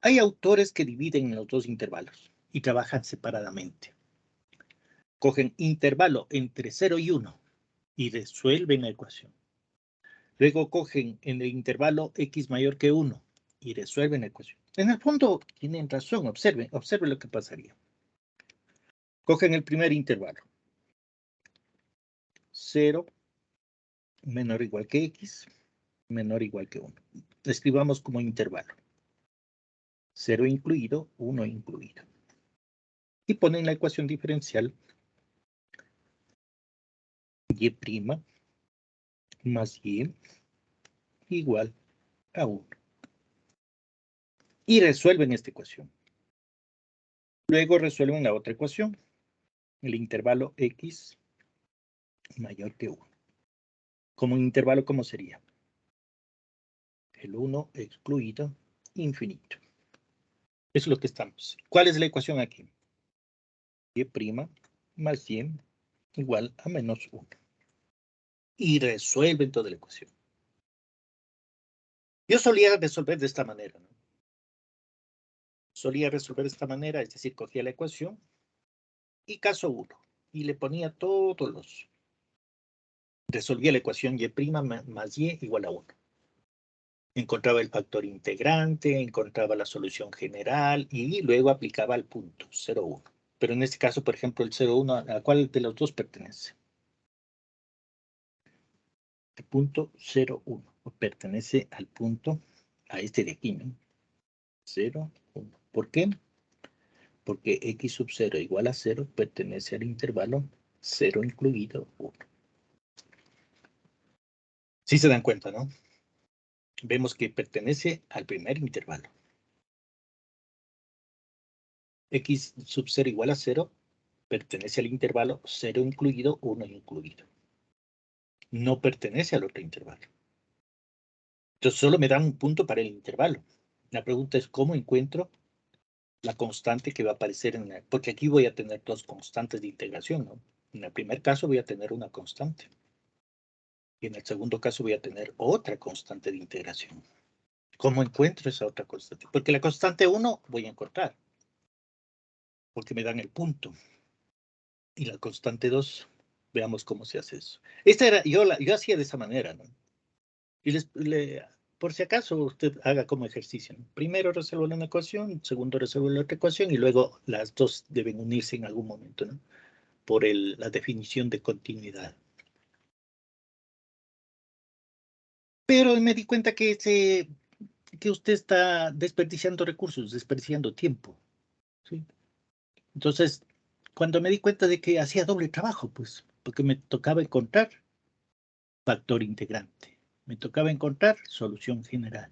[SPEAKER 1] hay autores que dividen los dos intervalos y trabajan separadamente. Cogen intervalo entre 0 y 1 y resuelven la ecuación. Luego cogen en el intervalo x mayor que 1 y resuelven la ecuación. En el fondo tienen razón, observen lo que pasaría. Cogen el primer intervalo. 0 menor o igual que x, menor o igual que 1. Lo escribamos como intervalo. 0 incluido, 1 incluido. Y ponen la ecuación diferencial y' más y igual a 1. Y resuelven esta ecuación. Luego resuelven la otra ecuación, el intervalo x mayor que 1. Como intervalo, ¿cómo sería? El 1 excluido, infinito. Eso es lo que estamos. ¿Cuál es la ecuación aquí? Y' más y igual a menos 1. Y resuelven toda la ecuación. Yo solía resolver de esta manera, ¿no? Solía resolver de esta manera, es decir, cogía la ecuación y caso 1, y le ponía todos los... Resolvía la ecuación y' más y igual a 1. Encontraba el factor integrante, encontraba la solución general y luego aplicaba al punto 0,1. Pero en este caso, por ejemplo, el 0,1, ¿a cuál de los dos pertenece? El punto 0,1 pertenece al punto, a este de aquí, ¿no? 0,1. ¿Por qué? Porque x sub 0 igual a 0 pertenece al intervalo 0 incluido 1. Sí se dan cuenta, ¿no? Vemos que pertenece al primer intervalo. X sub 0 igual a 0 pertenece al intervalo 0 incluido, 1 incluido. No pertenece al otro intervalo. Entonces solo me dan un punto para el intervalo. La pregunta es, ¿cómo encuentro la constante que va a aparecer en la... Porque aquí voy a tener dos constantes de integración, ¿no? En el primer caso voy a tener una constante. Y en el segundo caso voy a tener otra constante de integración. ¿Cómo encuentro esa otra constante? Porque la constante 1 voy a encontrar. Porque me dan el punto. Y la constante 2, veamos cómo se hace eso. Esta era, yo hacía de esa manera, ¿no? Y por si acaso usted haga como ejercicio, ¿no? Primero resuelve una ecuación, segundo resuelve la otra ecuación y luego las dos deben unirse en algún momento, ¿no? Por la definición de continuidad. Pero me di cuenta que usted está desperdiciando recursos, desperdiciando tiempo, ¿sí? Entonces, cuando me di cuenta de que hacía doble trabajo, pues, porque me tocaba encontrar factor integrante, me tocaba encontrar solución general,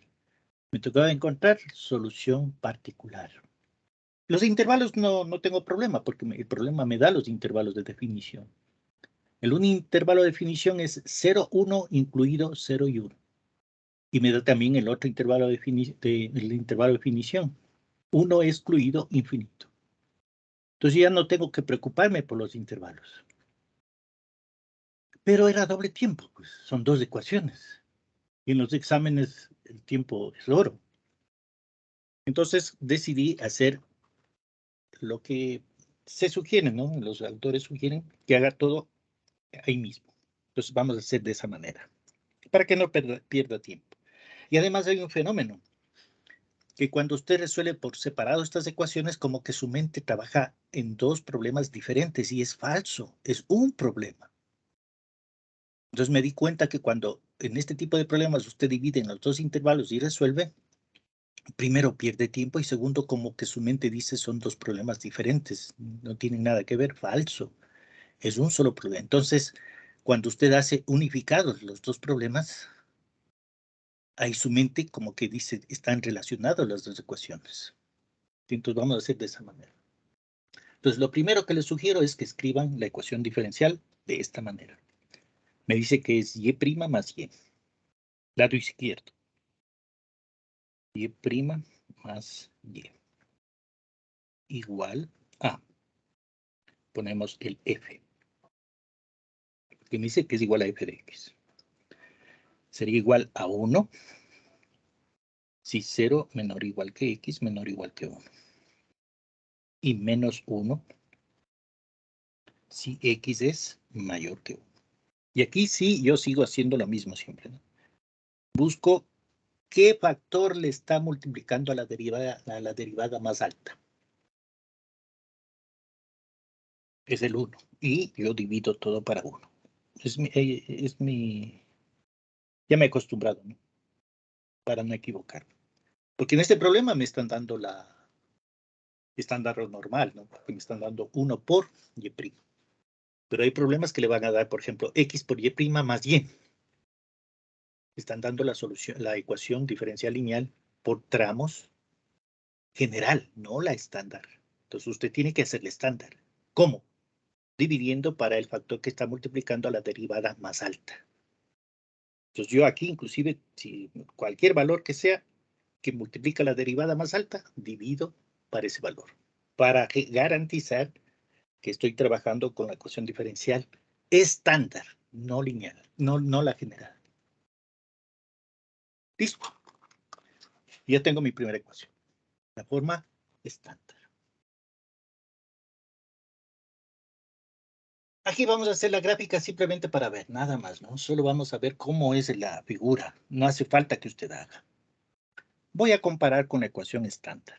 [SPEAKER 1] me tocaba encontrar solución particular. Los intervalos no tengo problema, porque el problema me da los intervalos de definición. El un intervalo de definición es 0, 1, incluido 0 y 1. Y me da también el otro intervalo de definición. 1 excluido, infinito. Entonces ya no tengo que preocuparme por los intervalos. Pero era doble tiempo, pues son dos ecuaciones. Y en los exámenes el tiempo es oro. Entonces decidí hacer lo que se sugiere, ¿no? Los autores sugieren que haga todo ahí mismo. Entonces vamos a hacer de esa manera, para que no pierda tiempo. Y además hay un fenómeno. que cuando usted resuelve por separado estas ecuaciones, como que su mente trabaja en dos problemas diferentes, y es falso, es un problema. Entonces me di cuenta que cuando en este tipo de problemas usted divide en los dos intervalos y resuelve, primero pierde tiempo y segundo como que su mente dice son dos problemas diferentes, no tienen nada que ver, falso, es un solo problema. Entonces, cuando usted hace unificados los dos problemas, ahí su mente como que dice están relacionadas las dos ecuaciones. Entonces vamos a hacer de esa manera. Entonces lo primero que les sugiero es que escriban la ecuación diferencial de esta manera. Me dice que es y' más y. Lado izquierdo. Y' más y. Igual a. Ponemos el f. Que me dice que es igual a f de x. Sería igual a 1 si 0 menor o igual que x menor o igual que 1. Y menos 1 si x es mayor que 1. Y aquí sí, yo sigo haciendo lo mismo siempre, ¿no? Busco qué factor le está multiplicando a la derivada más alta. Es el 1. Y yo divido todo para 1. Ya me he acostumbrado, ¿no? Para no equivocarme. Porque en este problema me están dando están dando normal, ¿no? Porque me están dando 1 por y'. Pero hay problemas que le van a dar, por ejemplo, x por y' más y. Están dando la solución, la ecuación diferencial lineal por tramos general, no la estándar. Entonces usted tiene que hacer la estándar. ¿Cómo? Dividiendo para el factor que está multiplicando a la derivada más alta. Entonces yo aquí, inclusive, si cualquier valor que sea que multiplica la derivada más alta, divido para ese valor. Para garantizar que estoy trabajando con la ecuación diferencial estándar, no lineal, no la general. Listo. Ya tengo mi primera ecuación. La forma estándar. Aquí vamos a hacer la gráfica simplemente para ver, nada más, ¿no? Solo vamos a ver cómo es la figura. No hace falta que usted haga. Voy a comparar con la ecuación estándar.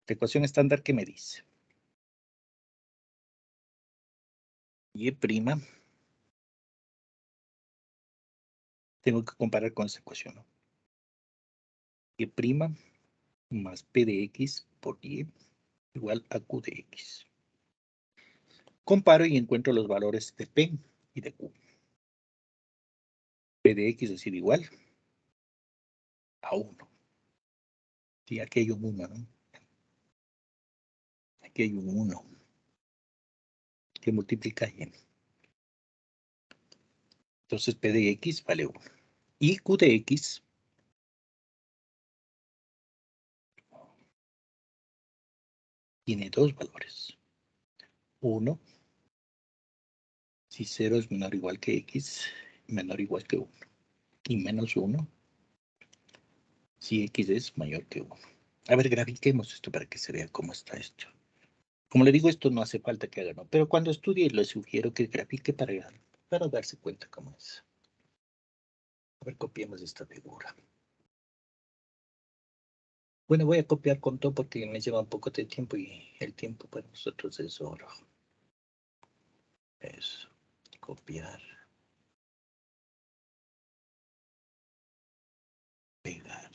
[SPEAKER 1] La ecuación estándar, ¿qué me dice? Y'. Tengo que comparar con esa ecuación, ¿no? Y' más p de x por y igual a q de x. Comparo y encuentro los valores de p y de q. P de x es decir igual a 1. Sí, aquí hay un 1, ¿no? Aquí hay un 1 que multiplica y. Entonces p de x vale 1. Y q de x tiene dos valores. 1 si 0 es menor o igual que x, menor o igual que 1. Y menos 1 si x es mayor que 1. A ver, grafiquemos esto para que se vea cómo está esto. Como le digo, esto no hace falta que haga, ¿no? Pero cuando estudie, le sugiero que grafique para darse cuenta cómo es. A ver, copiemos esta figura. Bueno, voy a copiar con todo porque me lleva un poco de tiempo y el tiempo para nosotros es oro. Eso, copiar. Pegar.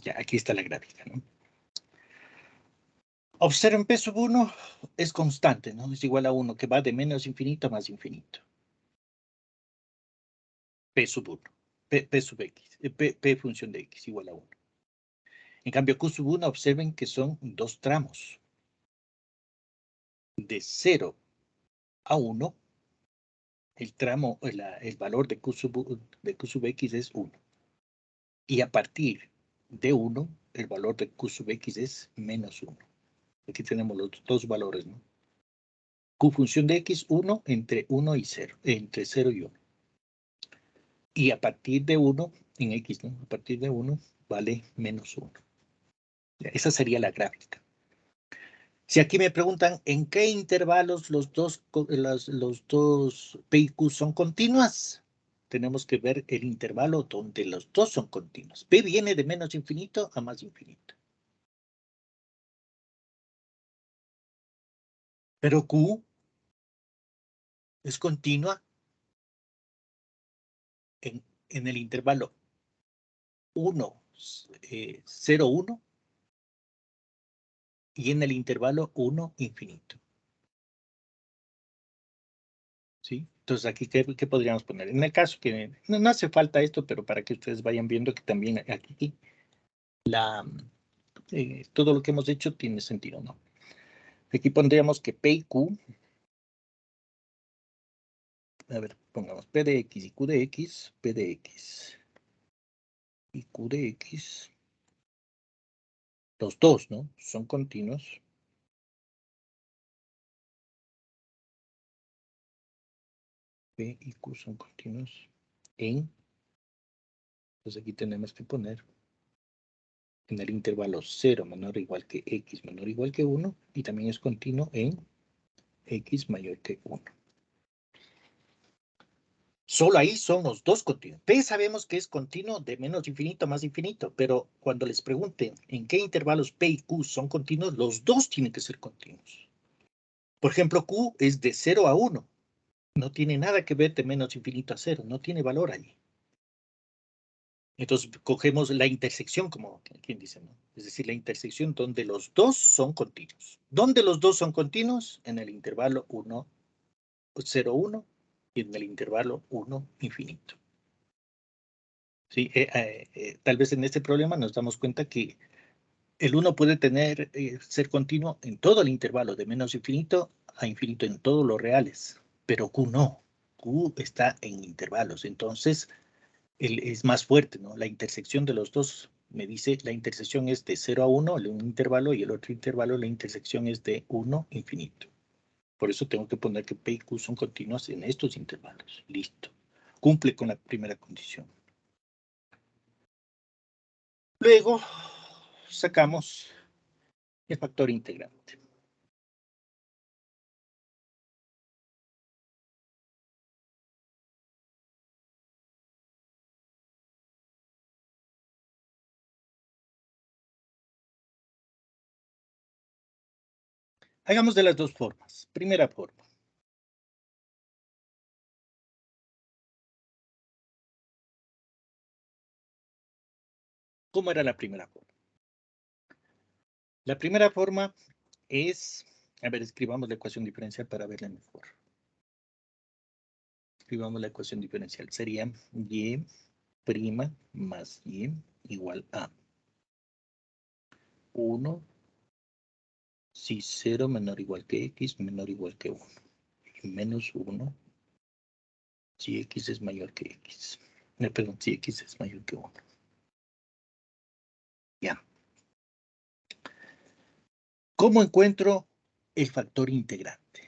[SPEAKER 1] Ya, aquí está la gráfica, ¿no? Observen, P sub 1 es constante, ¿no? Es igual a 1, que va de menos infinito a más infinito. P sub 1, P sub x, P función de x igual a 1. En cambio, Q sub 1, observen que son dos tramos. De 0 a 1, el tramo, el valor de Q sub x es 1. Y a partir de 1, el valor de Q sub x es menos 1. Aquí tenemos los dos valores, ¿no? Q función de x, 1 entre 1 y 0, entre 0 y 1. Y a partir de 1, en X, ¿no? A partir de 1 vale menos 1. Esa sería la gráfica. Si aquí me preguntan en qué intervalos los dos P y Q son continuas, tenemos que ver el intervalo donde los dos son continuos. P viene de menos infinito a más infinito. Pero Q es continua en el intervalo 1, 0, 1 y en el intervalo 1, infinito. ¿Sí? Entonces, aquí, ¿qué podríamos poner? En el caso que no hace falta esto, pero para que ustedes vayan viendo que también aquí todo lo que hemos hecho tiene sentido, ¿no? Aquí pondríamos que P y Q, a ver, pongamos P de X y Q de X, P de X y Q de X, los dos, ¿no? Son continuos. P y Q son continuos entonces aquí tenemos que poner en el intervalo 0 menor o igual que X menor o igual que 1 y también es continuo en X mayor que 1. Solo ahí son los dos continuos. P sabemos que es continuo de menos infinito a más infinito, pero cuando les pregunten en qué intervalos P y Q son continuos, los dos tienen que ser continuos. Por ejemplo, Q es de 0 a 1. No tiene nada que ver de menos infinito a 0. No tiene valor allí. Entonces, cogemos la intersección, como quien dice, ¿no? Es decir, la intersección donde los dos son continuos. ¿Dónde los dos son continuos? En el intervalo 1, 0, 1 y en el intervalo 1, infinito. ¿Sí? Tal vez en este problema nos damos cuenta que el 1 puede ser continuo en todo el intervalo de menos infinito a infinito en todos los reales, pero Q no. Q está en intervalos, entonces es más fuerte, ¿no? La intersección de los dos me dice, la intersección es de 0 a 1, un intervalo, y el otro intervalo, la intersección es de 1, infinito. Por eso tengo que poner que P y Q son continuos en estos intervalos. Listo. Cumple con la primera condición. Luego sacamos el factor integrante. Hagamos de las dos formas. Primera forma. ¿Cómo era la primera forma? La primera forma es, a ver, escribamos la ecuación diferencial para verla mejor. Escribamos la ecuación diferencial. Sería y' más y igual a 1 si 0 menor o igual que x menor o igual que 1. Menos 1 si x es mayor que x. Perdón, si x es mayor que 1. Ya. ¿Cómo encuentro el factor integrante?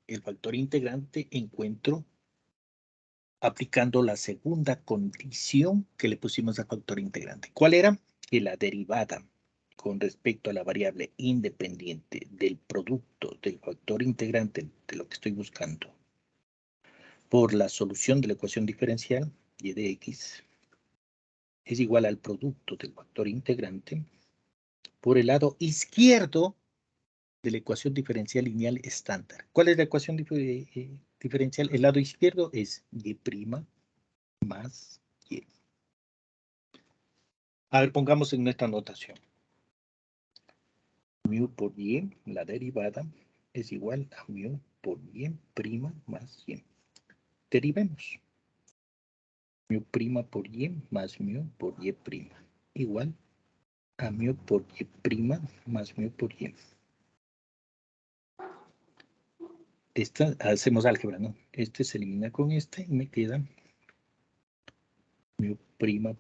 [SPEAKER 1] El factor integrante encuentro aplicando la segunda condición que le pusimos al factor integrante. ¿Cuál era? Que la derivada con respecto a la variable independiente del producto del factor integrante de lo que estoy buscando por la solución de la ecuación diferencial y de x es igual al producto del factor integrante por el lado izquierdo de la ecuación diferencial lineal estándar. ¿Cuál es la ecuación diferencial? El lado izquierdo es y' más y. A ver, pongamos en nuestra notación. Mu por y, la derivada, es igual a mu por y' más y. Derivemos. Mu' por y más mu por y' igual a mu por y' más mu por y. Esta, hacemos álgebra, ¿no? Este se elimina con este y me queda mu'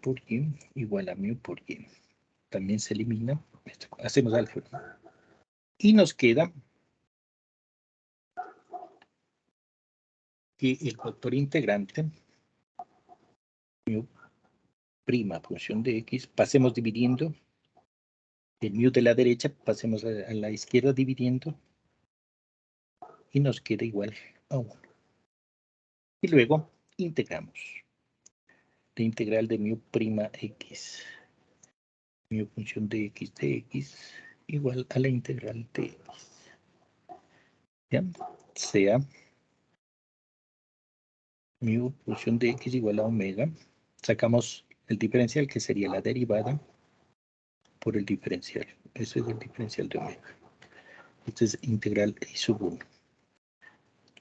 [SPEAKER 1] por y igual a mu por y. También se elimina, hacemos álgebra. Y nos queda que el factor integrante mu prima función de x, pasemos dividiendo. El mu de la derecha, pasemos a la izquierda dividiendo. Y nos queda igual a 1. Y luego integramos. La integral de mu prima x. Mu función de x igual a la integral de x. ¿Ya? Sea mu función de x igual a omega. Sacamos el diferencial, que sería la derivada por el diferencial. Eso es el diferencial de omega. Este es integral i sub 1.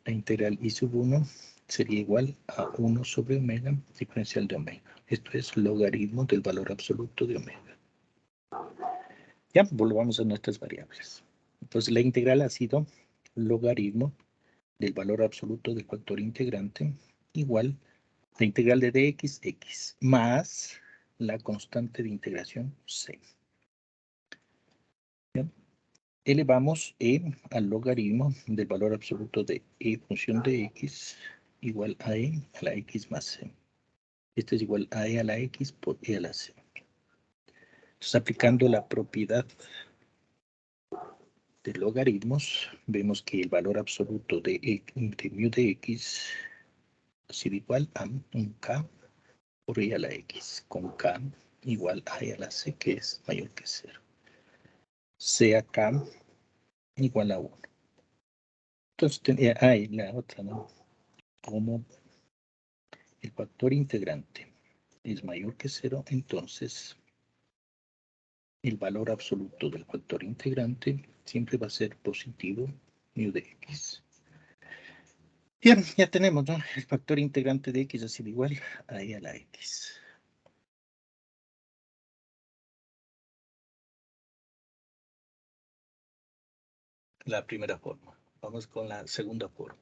[SPEAKER 1] La integral i sub 1 sería igual a 1 sobre omega, diferencial de omega. Esto es logaritmo del valor absoluto de omega. Ya, volvamos a nuestras variables. Entonces, la integral ha sido logaritmo del valor absoluto del factor integrante igual la integral de dx, x, más la constante de integración c. ¿Ya? Elevamos al logaritmo del valor absoluto de e función de x igual a la x más c. Esto es igual a a la x por a la c. Entonces, aplicando la propiedad de logaritmos, vemos que el valor absoluto de mu de x ha sido igual a un k por a la x, con k igual a la c, que es mayor que 0. Sea k igual a 1. Entonces, hay la otra, ¿no? Como el factor integrante es mayor que 0, entonces el valor absoluto del factor integrante siempre va a ser positivo mu de x. Bien, ya tenemos, ¿no? El factor integrante de x ha sido igual a la x. La primera forma. Vamos con la segunda forma.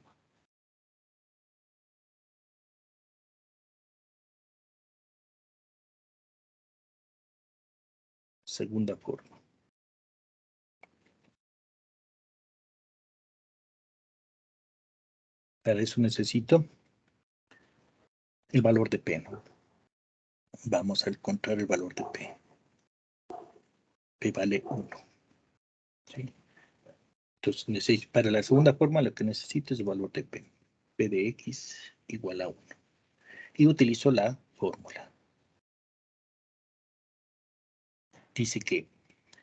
[SPEAKER 1] Segunda forma. Para eso necesito el valor de p, ¿no? Vamos a encontrar el valor de p. P vale 1. ¿Sí? Entonces, para la segunda forma, lo que necesito es el valor de p. P de x igual a 1. Y utilizo la fórmula. Dice que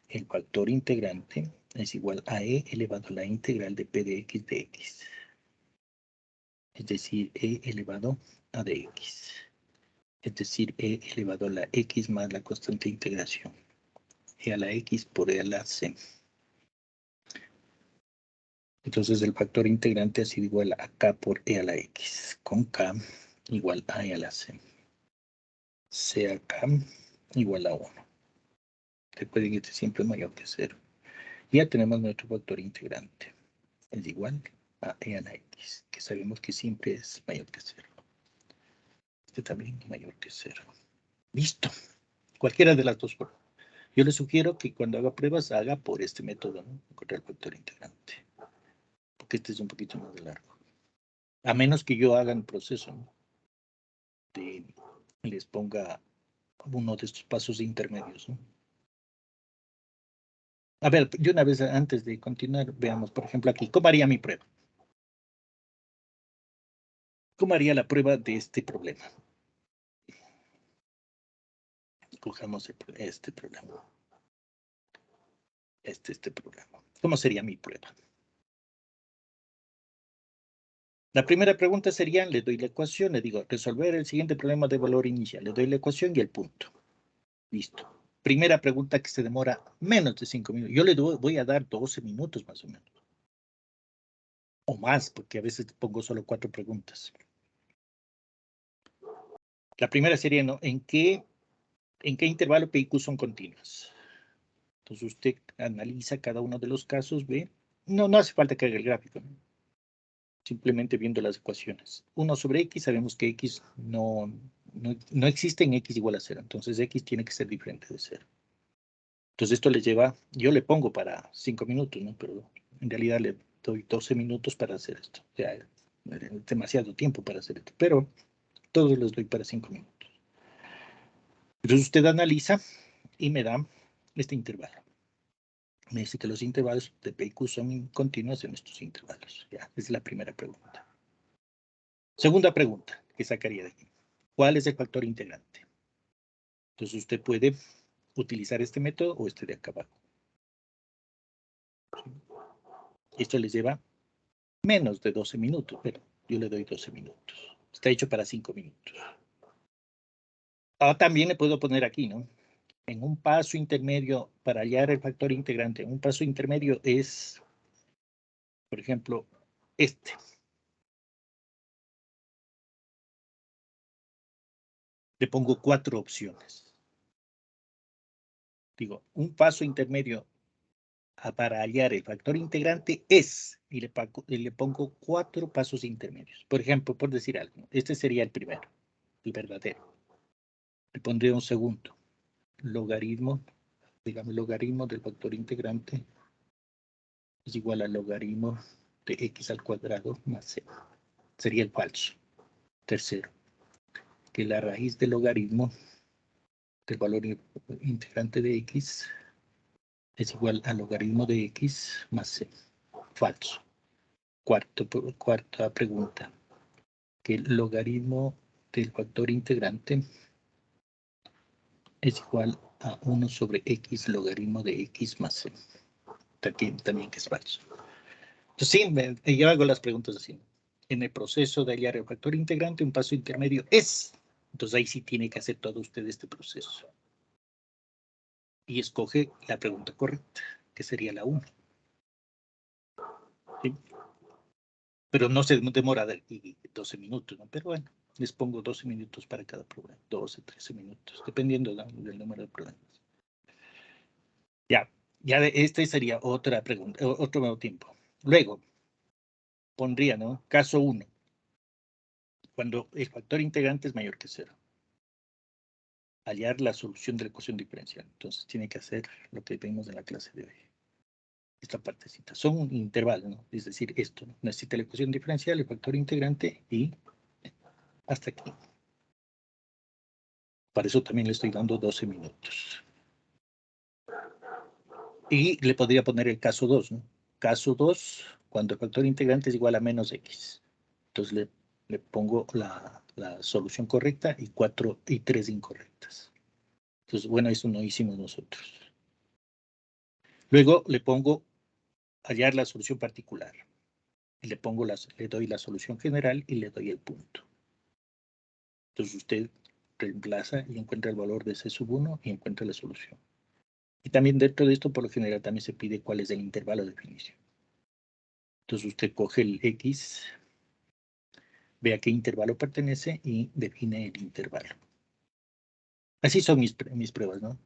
[SPEAKER 1] el factor integrante es igual a e elevado a la integral de p de x. Es decir, e elevado a dx. Es decir, e elevado a la x más la constante de integración. E a la x por e a la c. Entonces, el factor integrante ha sido igual a k por e a la x, con k igual a e a la c. Sea k igual a 1. Recuerden que este siempre es mayor que 0. Ya tenemos nuestro factor integrante. Es igual a e a la x, que sabemos que siempre es mayor que 0. Este también es mayor que 0. Listo. Cualquiera de las dos formas. Yo les sugiero que cuando haga pruebas, haga por este método, ¿no? Encontrar el factor integrante. Porque este es un poquito más largo. A menos que yo haga un proceso, ¿no? Les ponga uno de estos pasos intermedios, ¿no? A ver, de una vez antes de continuar, veamos, por ejemplo, aquí, ¿cómo haría mi prueba? ¿Cómo haría la prueba de este problema? Cojamos este problema. Este problema. ¿Cómo sería mi prueba? La primera pregunta sería, le doy la ecuación, le digo, resolver el siguiente problema de valor inicial. Le doy la ecuación y el punto. Listo. Primera pregunta que se demora menos de 5 minutos. Yo le voy a dar 12 minutos más o menos. O más, porque a veces pongo solo 4 preguntas. La primera sería, ¿no? ¿En qué intervalo P y Q son continuas? Entonces usted analiza cada uno de los casos, ve. No hace falta que haga el gráfico, ¿no? Simplemente viendo las ecuaciones. 1 sobre x, sabemos que x no existe en x igual a 0. Entonces x tiene que ser diferente de 0. Entonces esto le lleva, yo le pongo para 5 minutos, ¿no? Pero en realidad le doy 12 minutos para hacer esto. O sea, es demasiado tiempo para hacer esto. Pero todos los doy para 5 minutos. Entonces usted analiza y me da este intervalo. Me dice que los intervalos de P y Q son continuos en estos intervalos. Ya, esa es la primera pregunta. Segunda pregunta que sacaría de aquí. ¿Cuál es el factor integrante? Entonces usted puede utilizar este método o este de acá abajo. Esto les lleva menos de 12 minutos, pero yo le doy 12 minutos. Está hecho para 5 minutos. También le puedo poner aquí, ¿no? En un paso intermedio, para hallar el factor integrante, un paso intermedio es, por ejemplo, este. Le pongo 4 opciones. Digo, un paso intermedio para hallar el factor integrante es, y le pongo 4 pasos intermedios. Por ejemplo, por decir algo, este sería el primero, el verdadero. Le pondré un segundo. Logaritmo, digamos, logaritmo del factor integrante es igual al logaritmo de x al cuadrado más c. Sería el falso. Tercero, que la raíz del logaritmo del valor integrante de x es igual al logaritmo de x más c. Falso. Cuarta pregunta, que el logaritmo del factor integrante es igual a 1 sobre x logaritmo de x más c. También que es falso. Entonces, sí, yo hago las preguntas así. En el proceso de hallar el factor integrante, un paso intermedio es. Entonces, ahí sí tiene que hacer todo usted este proceso. Y escoge la pregunta correcta, que sería la 1. ¿Sí? Pero no se demora 12 minutos, ¿no? Pero bueno, les pongo 12 minutos para cada problema. 12, 13 minutos, dependiendo del número de problemas. Ya este sería otra pregunta, otro nuevo tiempo. Luego, pondría, ¿no? Caso 1. Cuando el factor integrante es mayor que 0. Hallar la solución de la ecuación diferencial. Entonces tiene que hacer lo que vimos en la clase de hoy. Esta partecita. Son un intervalo, ¿no? Es decir, esto, ¿no? Necesita la ecuación diferencial, el factor integrante y hasta aquí. Para eso también le estoy dando 12 minutos. Y le podría poner el caso 2, ¿no? Caso 2, cuando el factor integrante es igual a menos x. Entonces le pongo la solución correcta y 3 incorrectas. Entonces, bueno, eso no hicimos nosotros. Luego le pongo hallar la solución particular. Y le doy la solución general y le doy el punto. Entonces usted reemplaza y encuentra el valor de C sub 1 y encuentra la solución. Y también dentro de esto, por lo general, también se pide cuál es el intervalo de definición. Entonces usted coge el X, ve a qué intervalo pertenece y define el intervalo. Así son mis pruebas, ¿no?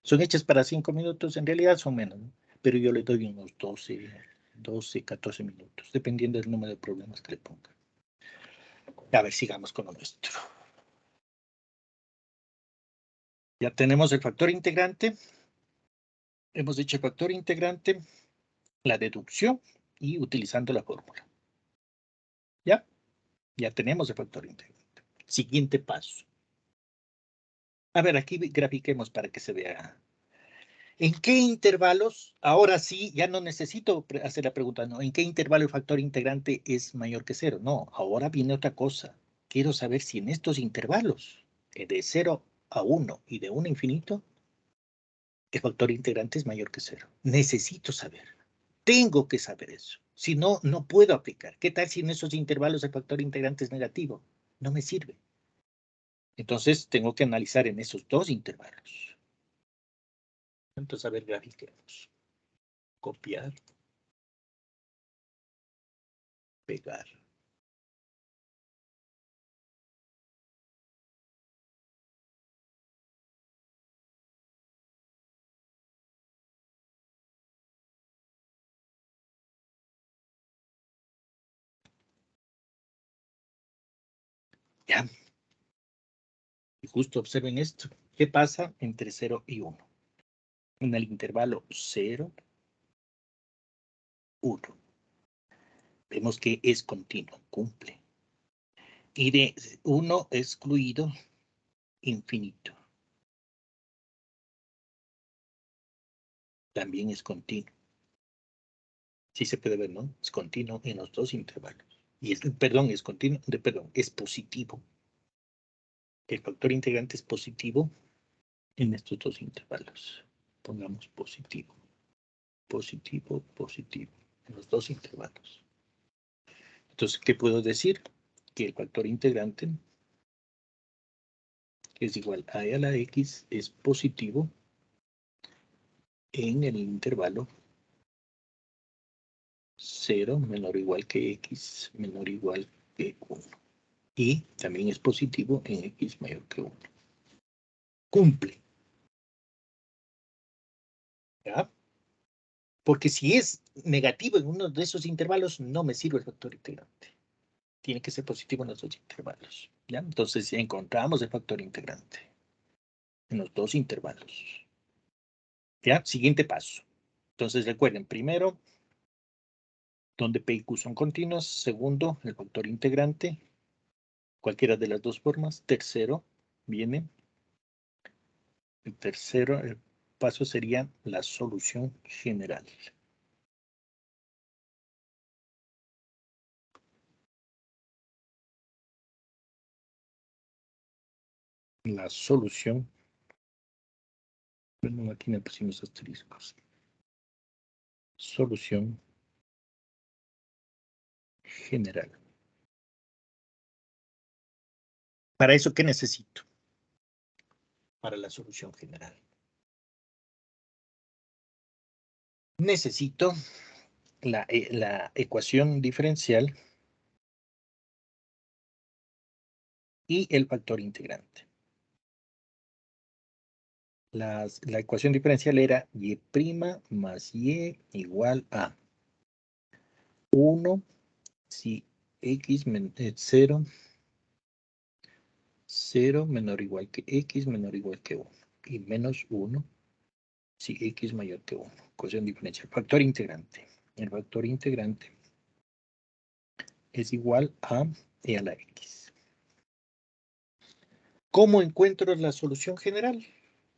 [SPEAKER 1] Son hechas para 5 minutos, en realidad son menos, ¿no? Pero yo le doy unos 12, 14 minutos, dependiendo del número de problemas que le ponga. A ver, sigamos con lo nuestro. Ya tenemos el factor integrante. Hemos dicho el factor integrante, la deducción y utilizando la fórmula. ¿Ya? Ya tenemos el factor integrante. Siguiente paso. A ver, aquí grafiquemos para que se vea. ¿En qué intervalos? Ahora sí, ya no necesito hacer la pregunta, ¿no? ¿En qué intervalo el factor integrante es mayor que 0? No, ahora viene otra cosa. Quiero saber si en estos intervalos, de 0 a 1 y de 1 a infinito, el factor integrante es mayor que 0. Necesito saber. Tengo que saber eso. Si no, no puedo aplicar. ¿Qué tal si en esos intervalos el factor integrante es negativo? No me sirve. Entonces, tengo que analizar en esos dos intervalos. Entonces, a ver, grafiquemos. Copiar. Pegar. Ya. Y justo observen esto. ¿Qué pasa entre 0 y 1? En el intervalo 0, 1. Vemos que es continuo, cumple. Y de 1 excluido, infinito. también es continuo. Sí se puede ver, ¿no? Es continuo en los dos intervalos. Y es, perdón, es continuo, perdón, es positivo. El factor integrante es positivo en estos dos intervalos. Pongamos positivo, positivo, positivo, en los dos intervalos. Entonces, ¿qué puedo decir? Que el factor integrante es igual a e a la x es positivo en el intervalo 0 menor o igual que x menor o igual que 1. Y también es positivo en x mayor que 1. Cumple. ¿Ya? Porque si es negativo en uno de esos intervalos, no me sirve el factor integrante. Tiene que ser positivo en los dos intervalos. ¿Ya? Entonces encontramos el factor integrante en los dos intervalos. ¿Ya? Siguiente paso. Entonces recuerden, primero, donde P y Q son continuos. Segundo, el factor integrante. Cualquiera de las dos formas. Tercero, viene. El tercero, el paso sería la solución general. La solución. Bueno, aquí me pusimos asteriscos. Solución general. ¿Para eso qué necesito? Para la solución general. Necesito la ecuación diferencial y el factor integrante. La ecuación diferencial era y' más y igual a 1 si x 0, 0 menor o igual que x menor o igual que 1 y menos 1 si x mayor que 1. Ecuación diferencial. Factor integrante. El factor integrante es igual a e a la x. ¿Cómo encuentro la solución general?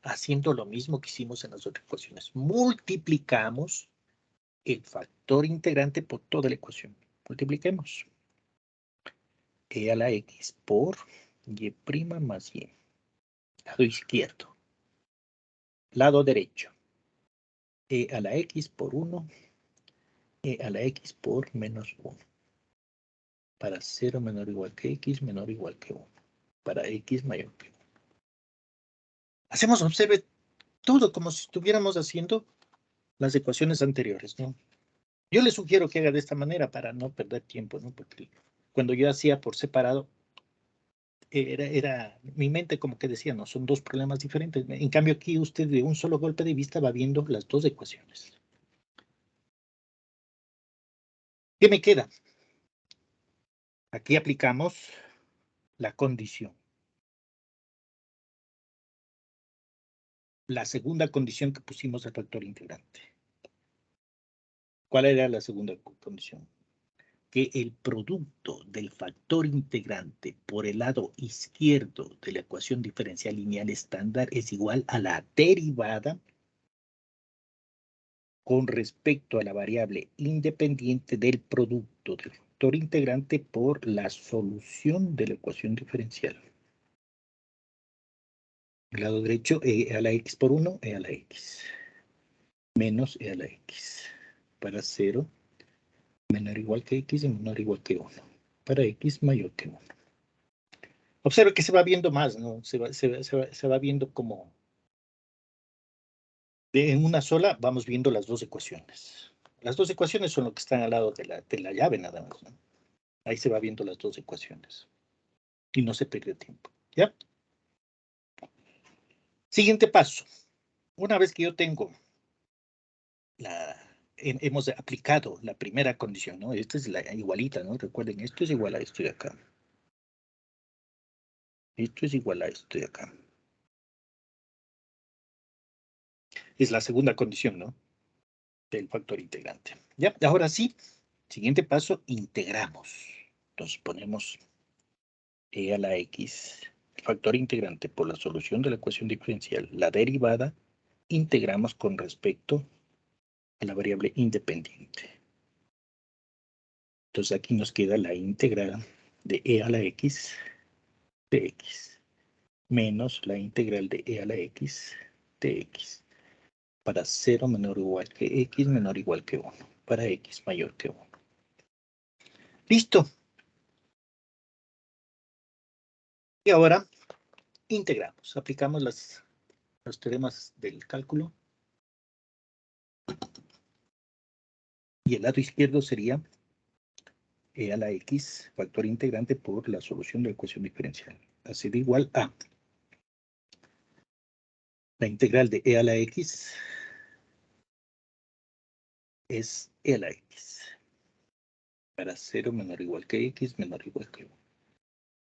[SPEAKER 1] Haciendo lo mismo que hicimos en las otras ecuaciones. Multiplicamos el factor integrante por toda la ecuación. Multipliquemos. E a la x por y' más y. Lado izquierdo. Lado derecho. E a la x por 1. E a la x por menos 1. Para 0 menor o igual que x menor o igual que 1. Para x mayor que 1. Hacemos, observe, todo como si estuviéramos haciendo las ecuaciones anteriores, ¿no? Yo le sugiero que haga de esta manera para no perder tiempo, ¿no? Porque cuando yo hacía por separado, era mi mente como que decía, no, son dos problemas diferentes. En cambio aquí usted de un solo golpe de vista va viendo las dos ecuaciones. ¿Qué me queda? Aquí aplicamos la condición. La segunda condición que pusimos al factor integrante. ¿Cuál era la segunda condición? Que el producto del factor integrante por el lado izquierdo de la ecuación diferencial lineal estándar es igual a la derivada con respecto a la variable independiente del producto del factor integrante por la solución de la ecuación diferencial. El lado derecho, e a la x por 1, e a la x. Menos e a la x. Para 0, menor o igual que x y menor o igual que 1. Para x mayor que 1. Observe que se va viendo más, ¿no? Se va viendo como en una sola vamos viendo las dos ecuaciones. Las dos ecuaciones son lo que están al lado de la llave nada más, ¿no? Ahí se va viendo las dos ecuaciones. Y no se pierde tiempo, ¿ya? Siguiente paso. Una vez que yo tengo hemos aplicado la primera condición, ¿no? Esta es la igualita, ¿no? Recuerden, esto es igual a esto de acá. Esto es igual a esto de acá. Es la segunda condición, ¿no? Del factor integrante. Ya, ahora sí, siguiente paso, integramos. Entonces ponemos e a la x, el factor integrante por la solución de la ecuación diferencial, la derivada, integramos con respecto a la variable independiente. Entonces aquí nos queda la integral de e a la x de x menos la integral de e a la x de x para 0 menor o igual que x menor o igual que 1, para x mayor que 1. Listo. Y ahora integramos, aplicamos los teoremas del cálculo. Y el lado izquierdo sería e a la x, factor integrante por la solución de la ecuación diferencial. Así de igual a la integral de e a la x es e a la x para 0 menor o igual que x menor o igual que 1.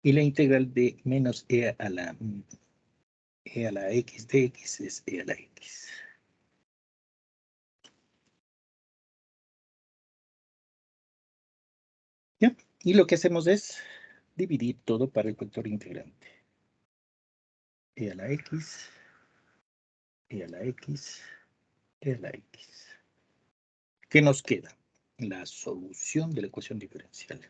[SPEAKER 1] Y la integral de menos e a la x de x es e a la x. ¿Ya? Y lo que hacemos es dividir todo para el factor integrante. E a la x, e a la x, e a la x. ¿Qué nos queda? La solución de la ecuación diferencial.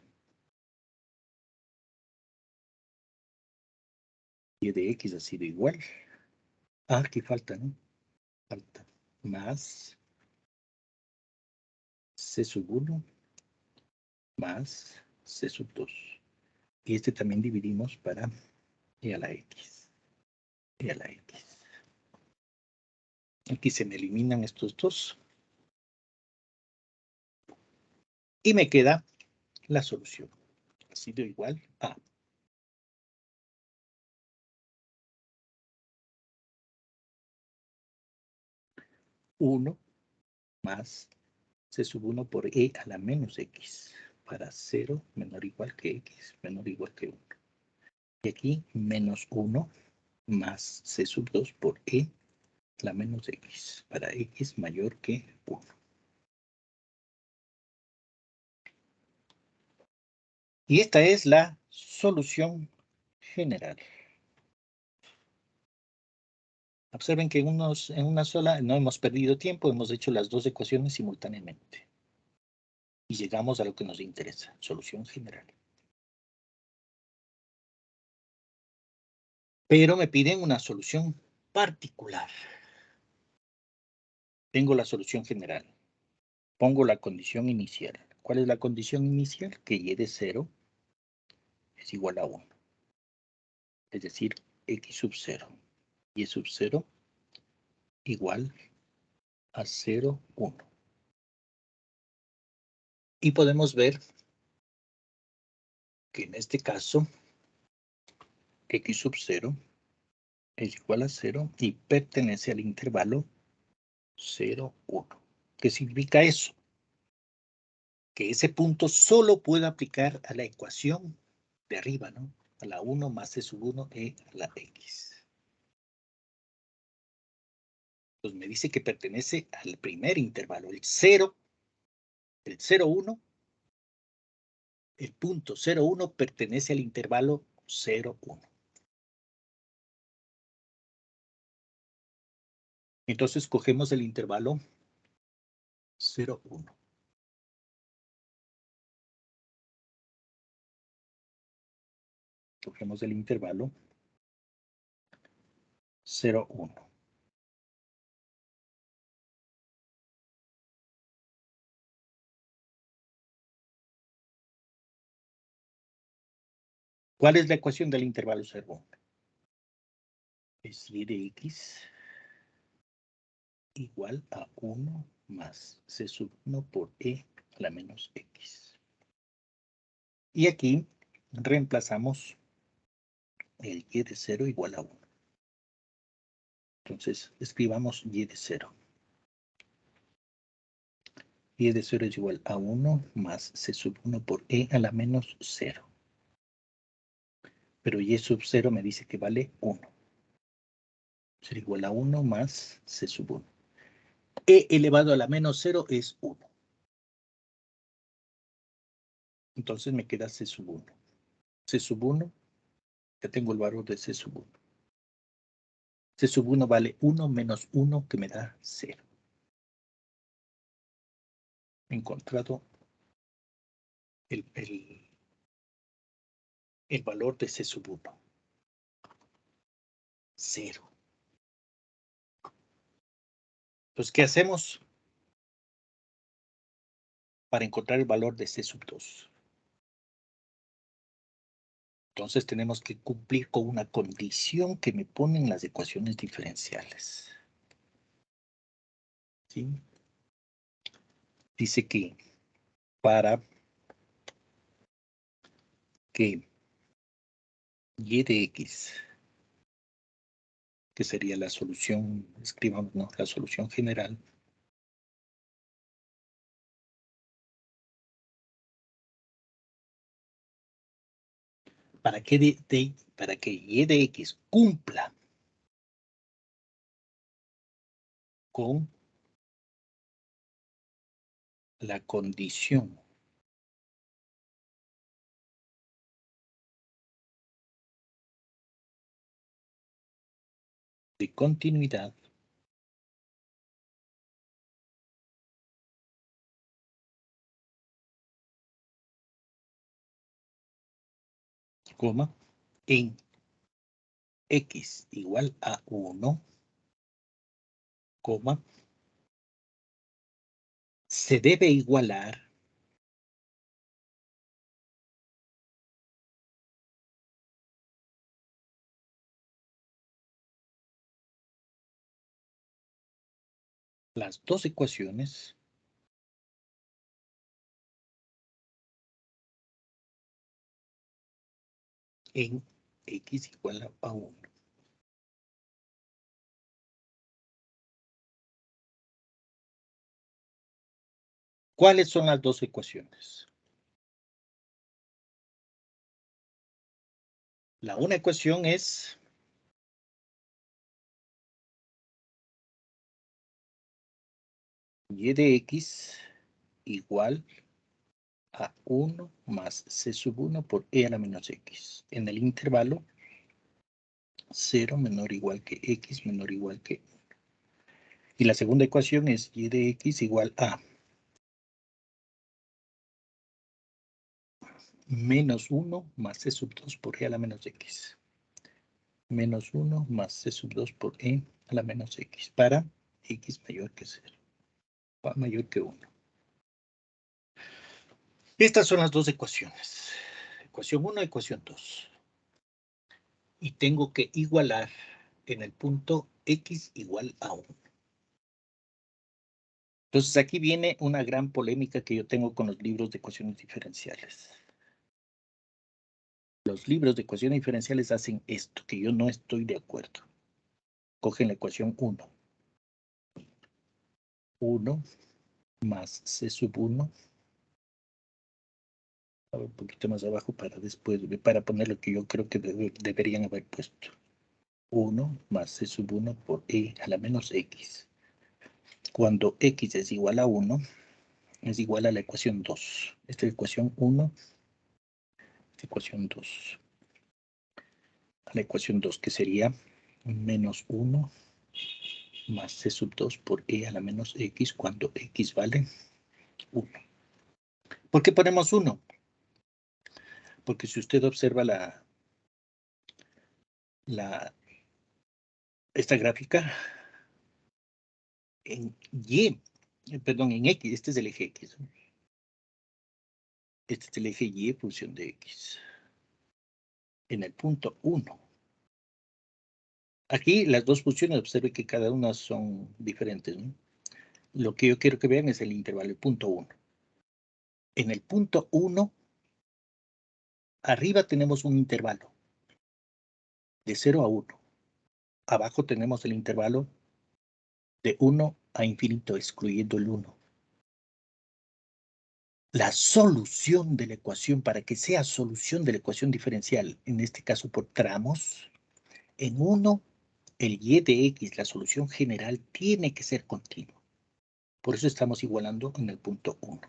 [SPEAKER 1] Y de x ha sido igual. Ah, aquí falta, ¿no? Falta más c sub 1 más c sub 2. Y este también dividimos para e a la x. E a la x. Aquí se me eliminan estos dos. Y me queda la solución. Ha sido igual a 1 más c sub 1 por e a la menos x para 0 menor o igual que x menor o igual que 1. Y aquí menos 1 más c sub 2 por e a la menos x para x mayor que 1. Y esta es la solución general. Observen que en una sola no hemos perdido tiempo, hemos hecho las dos ecuaciones simultáneamente. Y llegamos a lo que nos interesa, solución general. Pero me piden una solución particular. Tengo la solución general. Pongo la condición inicial. ¿Cuál es la condición inicial? Que y de 0 es igual a 1. Es decir, x sub 0. Y sub 0 igual a 0, 1. Y podemos ver que en este caso x sub 0 es igual a 0 y pertenece al intervalo 0, 1. ¿Qué significa eso? Que ese punto solo puede aplicar a la ecuación de arriba, ¿no? A la 1 más c sub 1 e a la x. Pues me dice que pertenece al primer intervalo, el 0, 1. El punto 0, 1 pertenece al intervalo 0, 1. Entonces cogemos el intervalo 0, 1. Cogemos el intervalo 0, 1. ¿Cuál es la ecuación del intervalo 0, 1? Es y de x igual a 1 más c sub 1 por e a la menos x. Y aquí reemplazamos el y de 0 igual a 1. Entonces, escribamos y de 0. Y de 0 es igual a 1 más c sub 1 por e a la menos 0. Pero y sub 0 me dice que vale 1. Será igual a 1 más c sub 1. E elevado a la menos 0 es 1. Entonces me queda c sub 1. C sub 1, ya tengo el valor de c sub 1. C sub 1 vale 1 menos 1 que me da 0. encontrado el valor de C sub 1. 0. Entonces, ¿qué hacemos para encontrar el valor de C sub 2? Entonces tenemos que cumplir con una condición que me ponen las ecuaciones diferenciales. ¿Sí? Dice que para que y de x, que sería la solución, escribamos, ¿no?, la solución general, para que y de x cumpla con la condición de continuidad, coma, en x igual a 1, coma, se debe igualar las dos ecuaciones en x igual a 1. ¿Cuáles son las dos ecuaciones? La una ecuación es y de x igual a 1 más c sub 1 por e a la menos x. En el intervalo 0 menor o igual que x menor o igual que 1. Y la segunda ecuación es y de x igual a menos 1 más c sub 2 por e a la menos x. Menos 1 más c sub 2 por e a la menos x para x mayor que 0. Mayor que 1. Estas son las dos ecuaciones. Ecuación 1, ecuación 2. Y tengo que igualar en el punto x igual a 1. Entonces aquí viene una gran polémica que yo tengo con los libros de ecuaciones diferenciales. Los libros de ecuaciones diferenciales hacen esto, que yo no estoy de acuerdo. Cogen la ecuación 1. 1 más c sub 1. A ver, un poquito más abajo para después, para poner lo que yo creo que deberían haber puesto. 1 más c sub 1 por e a la menos x. Cuando x es igual a 1, es igual a la ecuación 2. Esta es la ecuación 1, ecuación 2. A la ecuación 2, que sería menos 1 más c sub 2 por e a la menos x cuando x vale 1. ¿Por qué ponemos 1? Porque si usted observa esta gráfica, en y, perdón, en x, este es el eje x. Este es el eje y función de x. En el punto 1. Aquí las dos funciones, observe que cada una son diferentes, ¿no? Lo que yo quiero que vean es el intervalo, el punto 1. En el punto 1, arriba tenemos un intervalo de 0 a 1. Abajo tenemos el intervalo de 1 a infinito, excluyendo el 1. La solución de la ecuación, para que sea solución de la ecuación diferencial, en este caso por tramos, en 1, el y de x, la solución general, tiene que ser continuo. Por eso estamos igualando en el punto 1.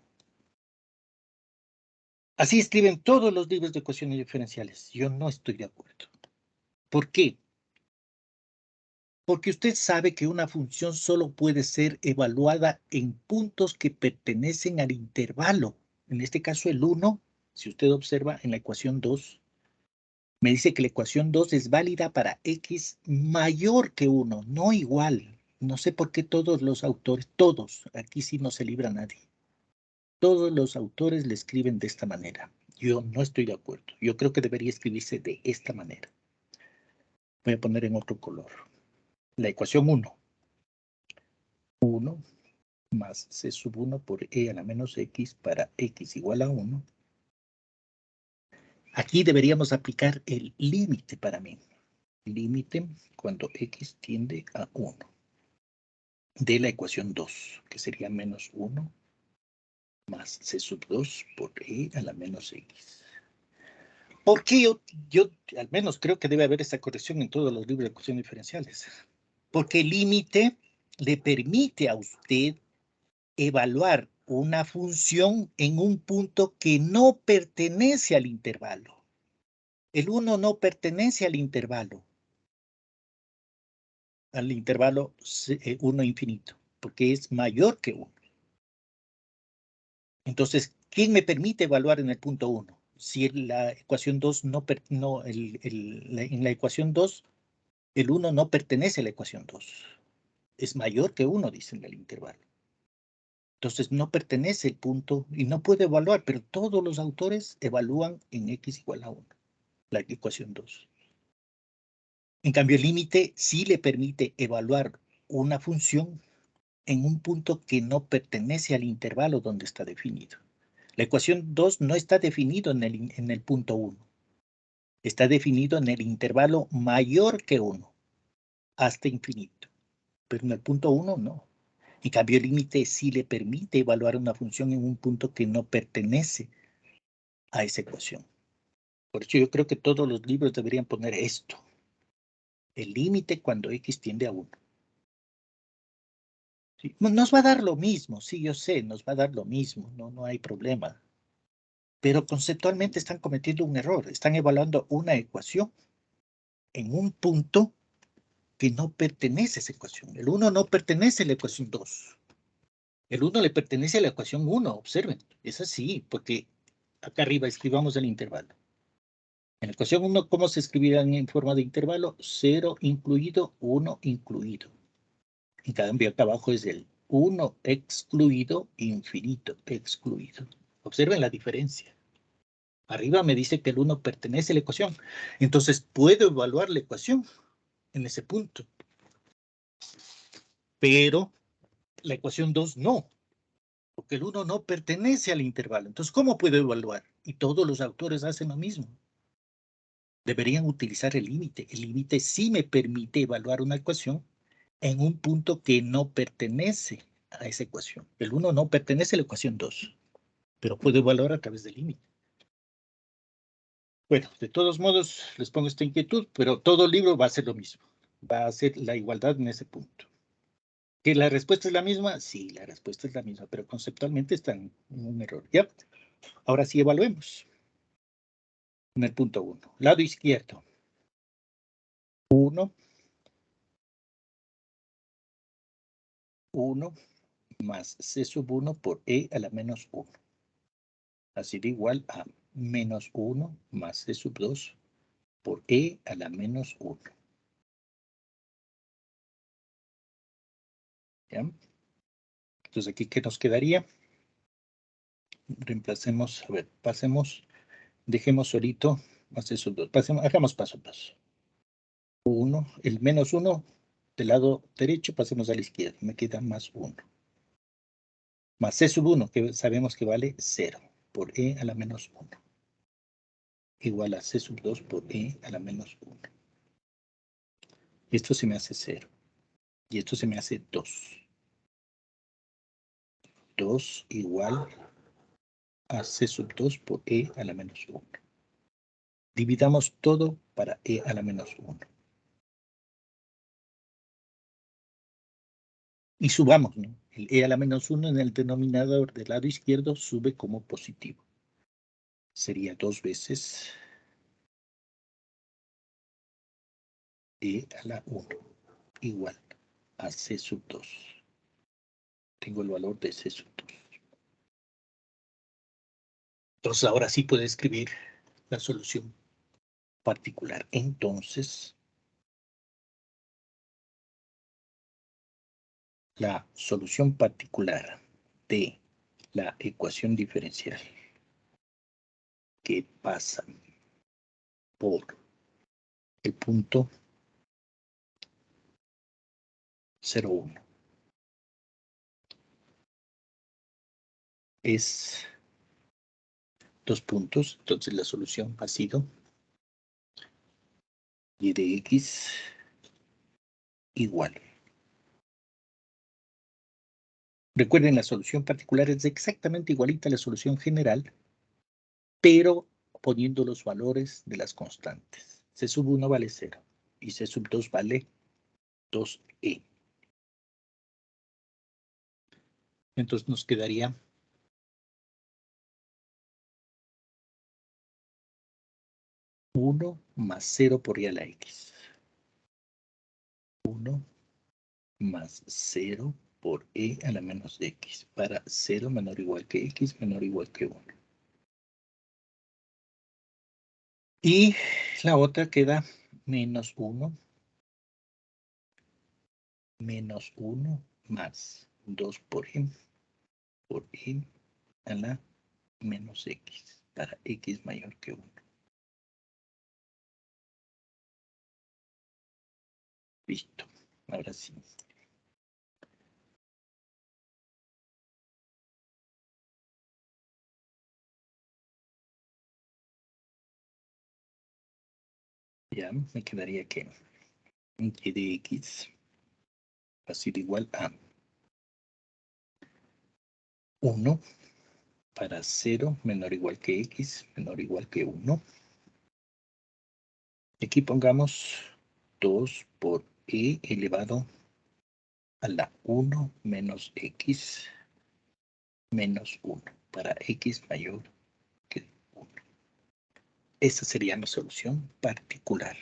[SPEAKER 1] Así escriben todos los libros de ecuaciones diferenciales. Yo no estoy de acuerdo. ¿Por qué? Porque usted sabe que una función solo puede ser evaluada en puntos que pertenecen al intervalo. En este caso, el 1, si usted observa en la ecuación 2, me dice que la ecuación 2 es válida para x mayor que 1, no igual. No sé por qué todos los autores, todos, aquí sí no se libra nadie, todos los autores le escriben de esta manera. Yo no estoy de acuerdo. Yo creo que debería escribirse de esta manera. Voy a poner en otro color. La ecuación 1. 1 más c sub 1 por e a la menos x para x igual a 1. Aquí deberíamos aplicar el límite para mí. Límite cuando x tiende a 1. De la ecuación 2, que sería menos 1 más c sub 2 por e a la menos x. ¿Por qué yo al menos creo que debe haber esta corrección en todos los libros de ecuaciones diferenciales? Porque el límite le permite a usted evaluar una función en un punto que no pertenece al intervalo. El 1 no pertenece al intervalo 1 infinito, porque es mayor que 1. Entonces, ¿quién me permite evaluar en el punto 1? Si la ecuación 2 en la ecuación 2, el 1 no pertenece a la ecuación 2. Es mayor que 1, dicen el intervalo. Entonces, no pertenece el punto y no puede evaluar, pero todos los autores evalúan en x igual a 1, la ecuación 2. En cambio, el límite sí le permite evaluar una función en un punto que no pertenece al intervalo donde está definido. La ecuación 2 no está definido en el punto 1. Está definido en el intervalo mayor que 1, hasta infinito. Pero en el punto 1 no. En cambio, el límite sí le permite evaluar una función en un punto que no pertenece a esa ecuación. Por eso yo creo que todos los libros deberían poner esto. El límite cuando x tiende a 1. ¿Sí? Nos va a dar lo mismo, sí, yo sé, nos va a dar lo mismo, no hay problema. Pero conceptualmente están cometiendo un error. Están evaluando una ecuación en un punto que no pertenece a esa ecuación. El 1 no pertenece a la ecuación 2. El 1 le pertenece a la ecuación 1, observen. Es así, porque acá arriba escribamos el intervalo. En la ecuación 1, ¿cómo se escribirán en forma de intervalo? 0 incluido, 1 incluido. En cambio, acá abajo es el 1 excluido, infinito excluido. Observen la diferencia. Arriba me dice que el 1 pertenece a la ecuación. Entonces, puedo evaluar la ecuación en ese punto. Pero la ecuación 2 no. Porque el 1 no pertenece al intervalo. Entonces, ¿cómo puedo evaluar? Y todos los autores hacen lo mismo. Deberían utilizar el límite. El límite sí me permite evaluar una ecuación en un punto que no pertenece a esa ecuación. El 1 no pertenece a la ecuación 2, pero puedo evaluar a través del límite. Bueno, de todos modos, les pongo esta inquietud, pero todo el libro va a ser lo mismo. Va a ser la igualdad en ese punto. ¿Que la respuesta es la misma? Sí, la respuesta es la misma, pero conceptualmente está en un error. ¿Ya? Ahora sí evaluemos. En el punto 1. Lado izquierdo. 1 más c sub 1 por e a la menos 1. Así de igual a menos 1 más c sub 2 por e a la menos 1. ¿Ya? Entonces, aquí, ¿qué nos quedaría? Reemplacemos, a ver, pasemos, dejemos solito más c sub 2. Pasemos, hagamos paso a paso. 1, el menos 1 del lado derecho, pasemos a la izquierda. Me queda más 1. Más c sub 1, que sabemos que vale 0, por e a la menos 1. Igual a c sub 2 por e a la menos 1. Y esto se me hace 0. Y esto se me hace 2. 2 igual a c sub 2 por e a la menos 1. Dividamos todo para e a la menos 1. Y subamos, ¿no? El e a la menos 1 en el denominador del lado izquierdo sube como positivo. Sería 2 veces e a la 1. igual a C sub 2. Tengo el valor de C sub 2. Entonces ahora sí puedo escribir la solución particular. Entonces, la solución particular de la ecuación diferencial que pasa por el punto 0,1 es 2 puntos. Entonces la solución ha sido y de x igual. Recuerden, la solución particular es exactamente igualita a la solución general, pero poniendo los valores de las constantes. C sub 1 vale 0 y C sub 2 vale 2e. Entonces nos quedaría 1 más 0 por i a la x. 1 más 0 por e a la menos x para 0 menor o igual que x menor o igual que 1. Y la otra queda menos 1 más 2 por e a la menos x para x mayor que 1. Listo. Ahora sí. Ya me quedaría que y de x va a ser igual a 1 para 0 menor o igual que x menor o igual que 1. Aquí pongamos 2 por e elevado a la 1 menos x menos 1 para x mayor que 1. Esa sería la solución particular.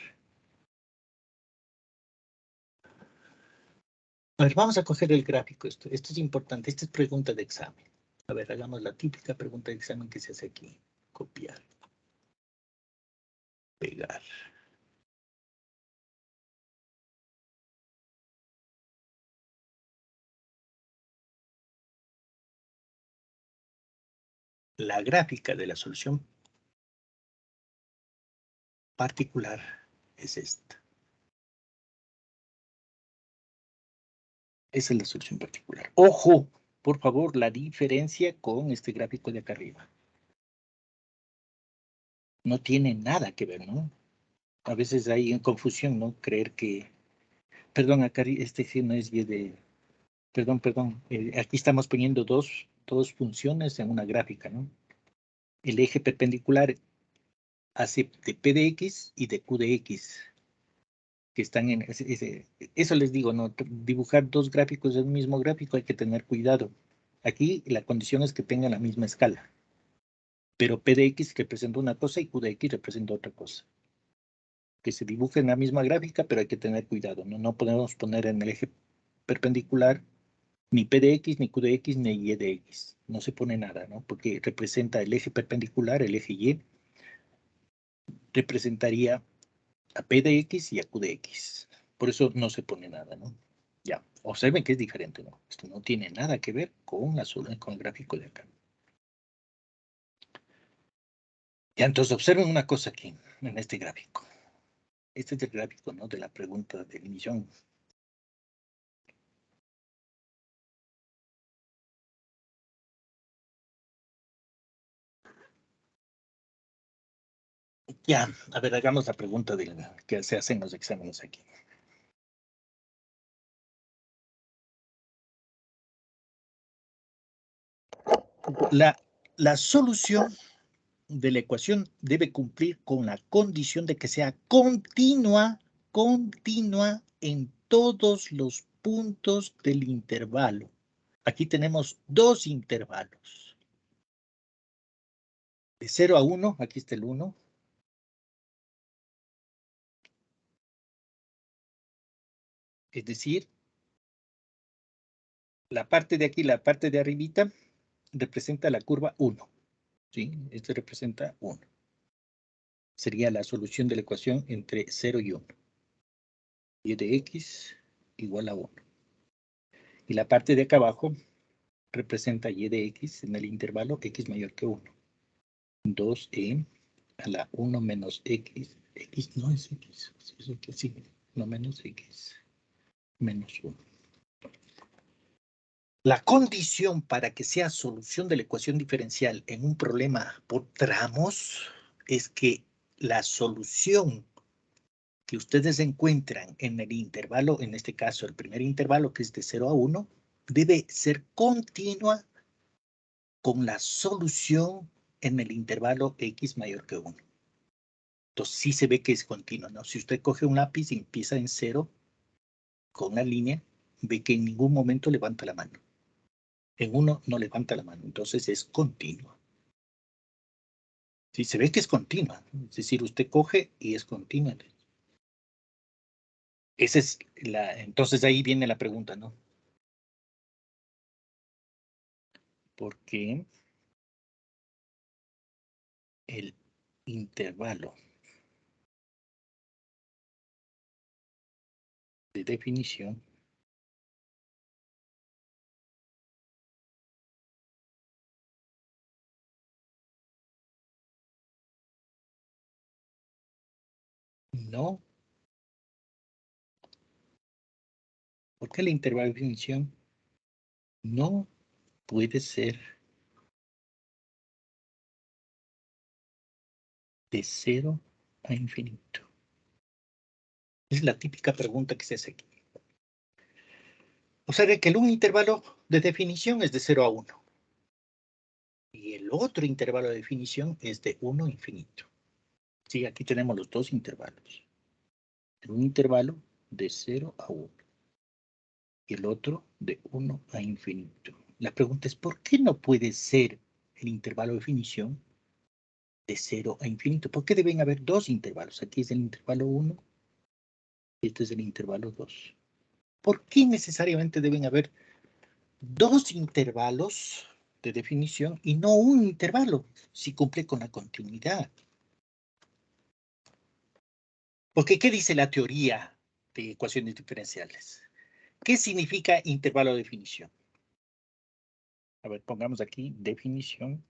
[SPEAKER 1] A ver, vamos a coger el gráfico. Esto es importante. Esta es pregunta de examen. A ver, hagamos la típica pregunta de examen que se hace aquí. Copiar. Pegar. La gráfica de la solución particular es esta. Esa es la solución particular. Ojo, por favor, la diferencia con este gráfico de acá arriba. No tiene nada que ver, ¿no? A veces hay confusión, ¿no? Creer que... Perdón, acá este sí no es y de... Perdón. Aquí estamos poniendo dos funciones en una gráfica, ¿no? El eje perpendicular hace de P de X y de Q de X, que están en... eso les digo, ¿no? Dibujar dos gráficos en un mismo gráfico hay que tener cuidado. Aquí la condición es que tengan la misma escala. Pero P de X representa una cosa y Q de X representa otra cosa. Que se dibuje en la misma gráfica, pero hay que tener cuidado, ¿no? No podemos poner en el eje perpendicular ni P de X, ni Q de X, ni Y de X. No se pone nada, ¿no? Porque representa el eje perpendicular, el eje Y, representaría a P de X y a Q de X. Por eso no se pone nada, ¿no? Ya, observen que es diferente, ¿no? Esto no tiene nada que ver con con el gráfico de acá. Ya, entonces observen una cosa aquí, en este gráfico. Este es el gráfico, ¿no? De la pregunta del millón. Ya, a ver, hagamos la pregunta que se hacen los exámenes aquí. La solución de la ecuación debe cumplir con la condición de que sea continua en todos los puntos del intervalo. Aquí tenemos dos intervalos. De 0 a 1, aquí está el 1. Es decir, la parte de aquí, la parte de arribita, representa la curva 1. ¿Sí? Esto representa 1. Sería la solución de la ecuación entre 0 y 1. Y de x igual a 1. Y la parte de acá abajo representa y de x en el intervalo x mayor que 1. 2e a la 1 menos x. X no es x. Es que sí, 1 menos x menos 1. La condición para que sea solución de la ecuación diferencial en un problema por tramos es que la solución que ustedes encuentran en el intervalo, en este caso el primer intervalo que es de 0 a 1, debe ser continua con la solución en el intervalo x mayor que 1. Entonces sí se ve que es continua, ¿no? Si usted coge un lápiz y empieza en 0 con una línea, ve que en ningún momento levanta la mano. En 1 no levanta la mano, entonces es continua. Sí, se ve que es continua, es decir, usted coge y es continua. Esa es entonces ahí viene la pregunta, ¿no? ¿Por qué el intervalo de definición no? ¿Por qué el intervalo de definición no puede ser de 0 a infinito? Es la típica pregunta que se hace aquí. O sea, de que un intervalo de definición es de 0 a 1. Y el otro intervalo de definición es de 1 a infinito. Sí, aquí tenemos los dos intervalos. Un intervalo de 0 a 1. Y el otro de 1 a infinito. La pregunta es, ¿por qué no puede ser el intervalo de definición de 0 a infinito? ¿Por qué deben haber dos intervalos? Aquí es el intervalo 1 y este es el intervalo 2. ¿Por qué necesariamente deben haber dos intervalos de definición y no un intervalo si cumple con la continuidad? Porque, ¿qué dice la teoría de ecuaciones diferenciales? ¿Qué significa intervalo de definición? A ver, pongamos aquí definición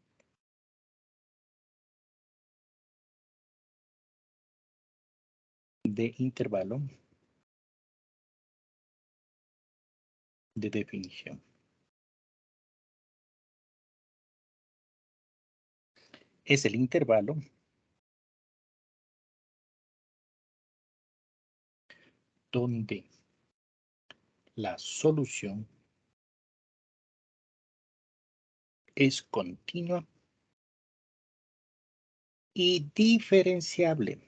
[SPEAKER 1] de intervalo de definición. Es el intervalo donde la solución es continua y diferenciable.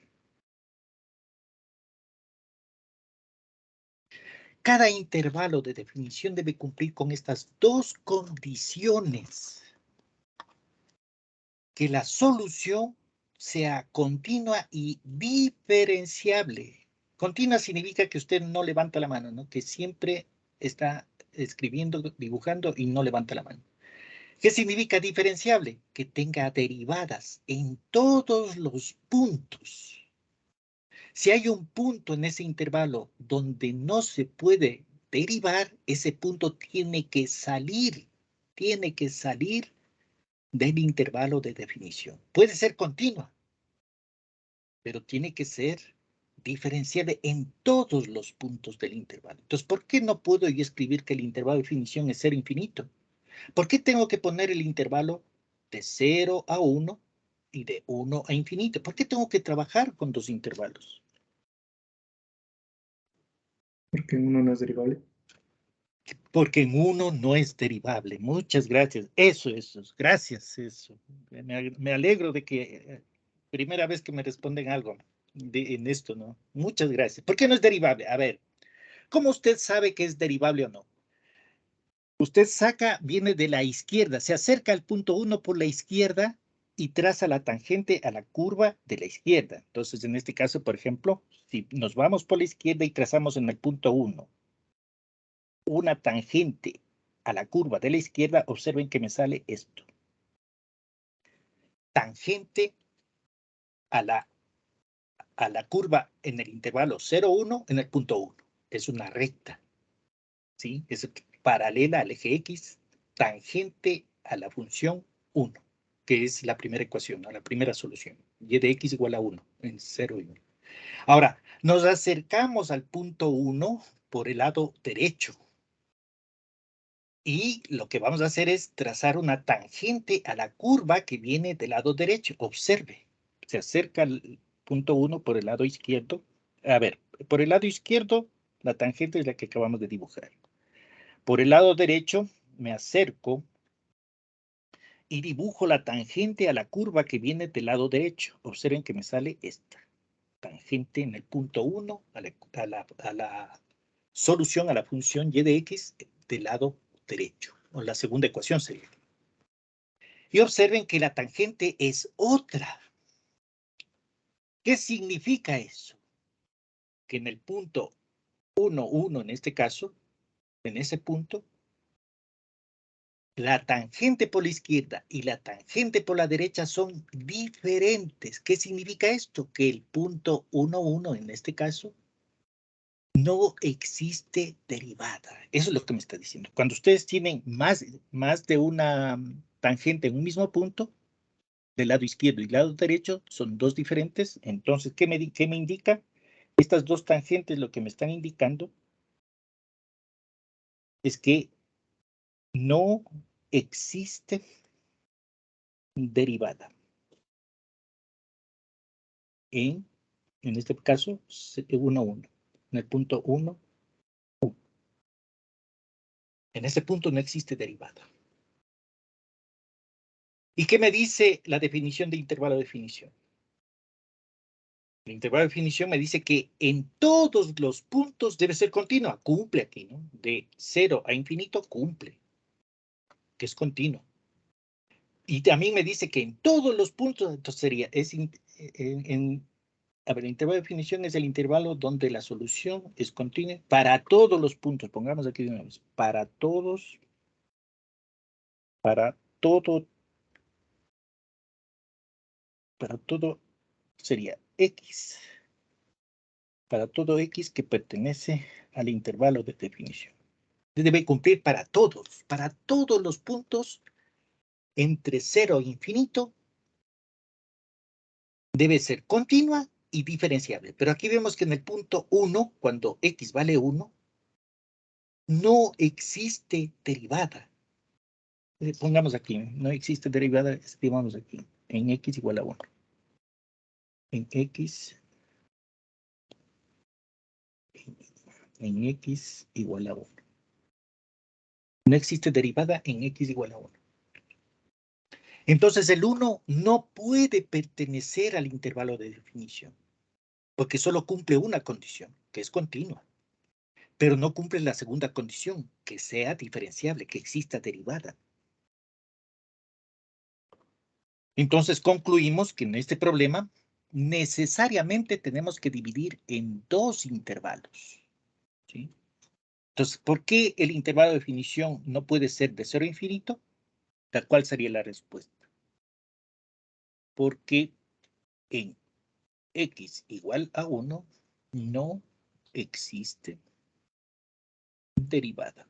[SPEAKER 1] Cada intervalo de definición debe cumplir con estas dos condiciones. Que la solución sea continua y diferenciable. Continua significa que usted no levanta la mano, ¿no? Que siempre está escribiendo, dibujando y no levanta la mano. ¿Qué significa diferenciable? Que tenga derivadas en todos los puntos. Si hay un punto en ese intervalo donde no se puede derivar, ese punto tiene que salir del intervalo de definición. Puede ser continua, pero tiene que ser diferenciable en todos los puntos del intervalo. Entonces, ¿por qué no puedo yo escribir que el intervalo de definición es 0 infinito? ¿Por qué tengo que poner el intervalo de 0 a 1 y de 1 a infinito? ¿Por qué tengo que trabajar con dos intervalos?
[SPEAKER 4] Porque uno no es derivable.
[SPEAKER 1] Porque en uno no es derivable. Muchas gracias. Eso. Gracias, eso. Me alegro de que primera vez que me responden algo en esto, ¿no? Muchas gracias. ¿Por qué no es derivable? A ver, ¿cómo usted sabe que es derivable o no? Usted viene de la izquierda, se acerca al punto 1 por la izquierda y traza la tangente a la curva de la izquierda. Entonces, en este caso, por ejemplo, si nos vamos por la izquierda y trazamos en el punto 1 una tangente a la curva de la izquierda, observen que me sale esto. Tangente a la curva en el intervalo 0, 1, en el punto 1. Es una recta, ¿sí? Es paralela al eje X, tangente a la función 1, que es la primera ecuación, la primera solución. Y de X igual a 1, en 0 y 1. Ahora, nos acercamos al punto 1 por el lado derecho. Y lo que vamos a hacer es trazar una tangente a la curva que viene del lado derecho. Observe, se acerca al punto 1 por el lado izquierdo. A ver, por el lado izquierdo, la tangente es la que acabamos de dibujar. Por el lado derecho, me acerco y dibujo la tangente a la curva que viene del lado derecho. Observen que me sale esta. Tangente en el punto 1 a la solución a la función y de x del lado derecho. O la segunda ecuación sería. Y observen que la tangente es otra. ¿Qué significa eso? Que en el punto 1, 1 en este caso, en ese punto, la tangente por la izquierda y la tangente por la derecha son diferentes. ¿Qué significa esto? Que el punto 1, 1 en este caso no existe derivada. Eso es lo que me está diciendo. Cuando ustedes tienen más de una tangente en un mismo punto, del lado izquierdo y del lado derecho, son dos diferentes. Entonces, ¿qué me indica? Estas dos tangentes lo que me están indicando es que no existe derivada. En este caso, 1, 1. En el punto 1, 1. En ese punto no existe derivada. ¿Y qué me dice la definición de intervalo de definición? El intervalo de definición me dice que en todos los puntos debe ser continua. Cumple aquí, ¿no? De 0 a infinito cumple, que es continuo. Y también me dice que en todos los puntos, entonces sería, a ver, el intervalo de definición es el intervalo donde la solución es continua para todos los puntos. Pongamos aquí de una vez, para todo sería X, para todo X que pertenece al intervalo de definición. Debe cumplir para todos los puntos entre 0 e infinito, debe ser continua y diferenciable. Pero aquí vemos que en el punto 1, cuando X vale 1, no existe derivada. Pongamos aquí, no existe derivada, escribamos aquí, en X igual a 1. En X igual a 1. No existe derivada en X igual a 1. Entonces el 1 no puede pertenecer al intervalo de definición, porque solo cumple una condición, que es continua. Pero no cumple la segunda condición, que sea diferenciable, que exista derivada. Entonces concluimos que en este problema necesariamente tenemos que dividir en dos intervalos, ¿sí? Entonces, ¿por qué el intervalo de definición no puede ser de 0 a infinito? ¿Cuál sería la respuesta? Porque en X igual a 1 no existe derivada.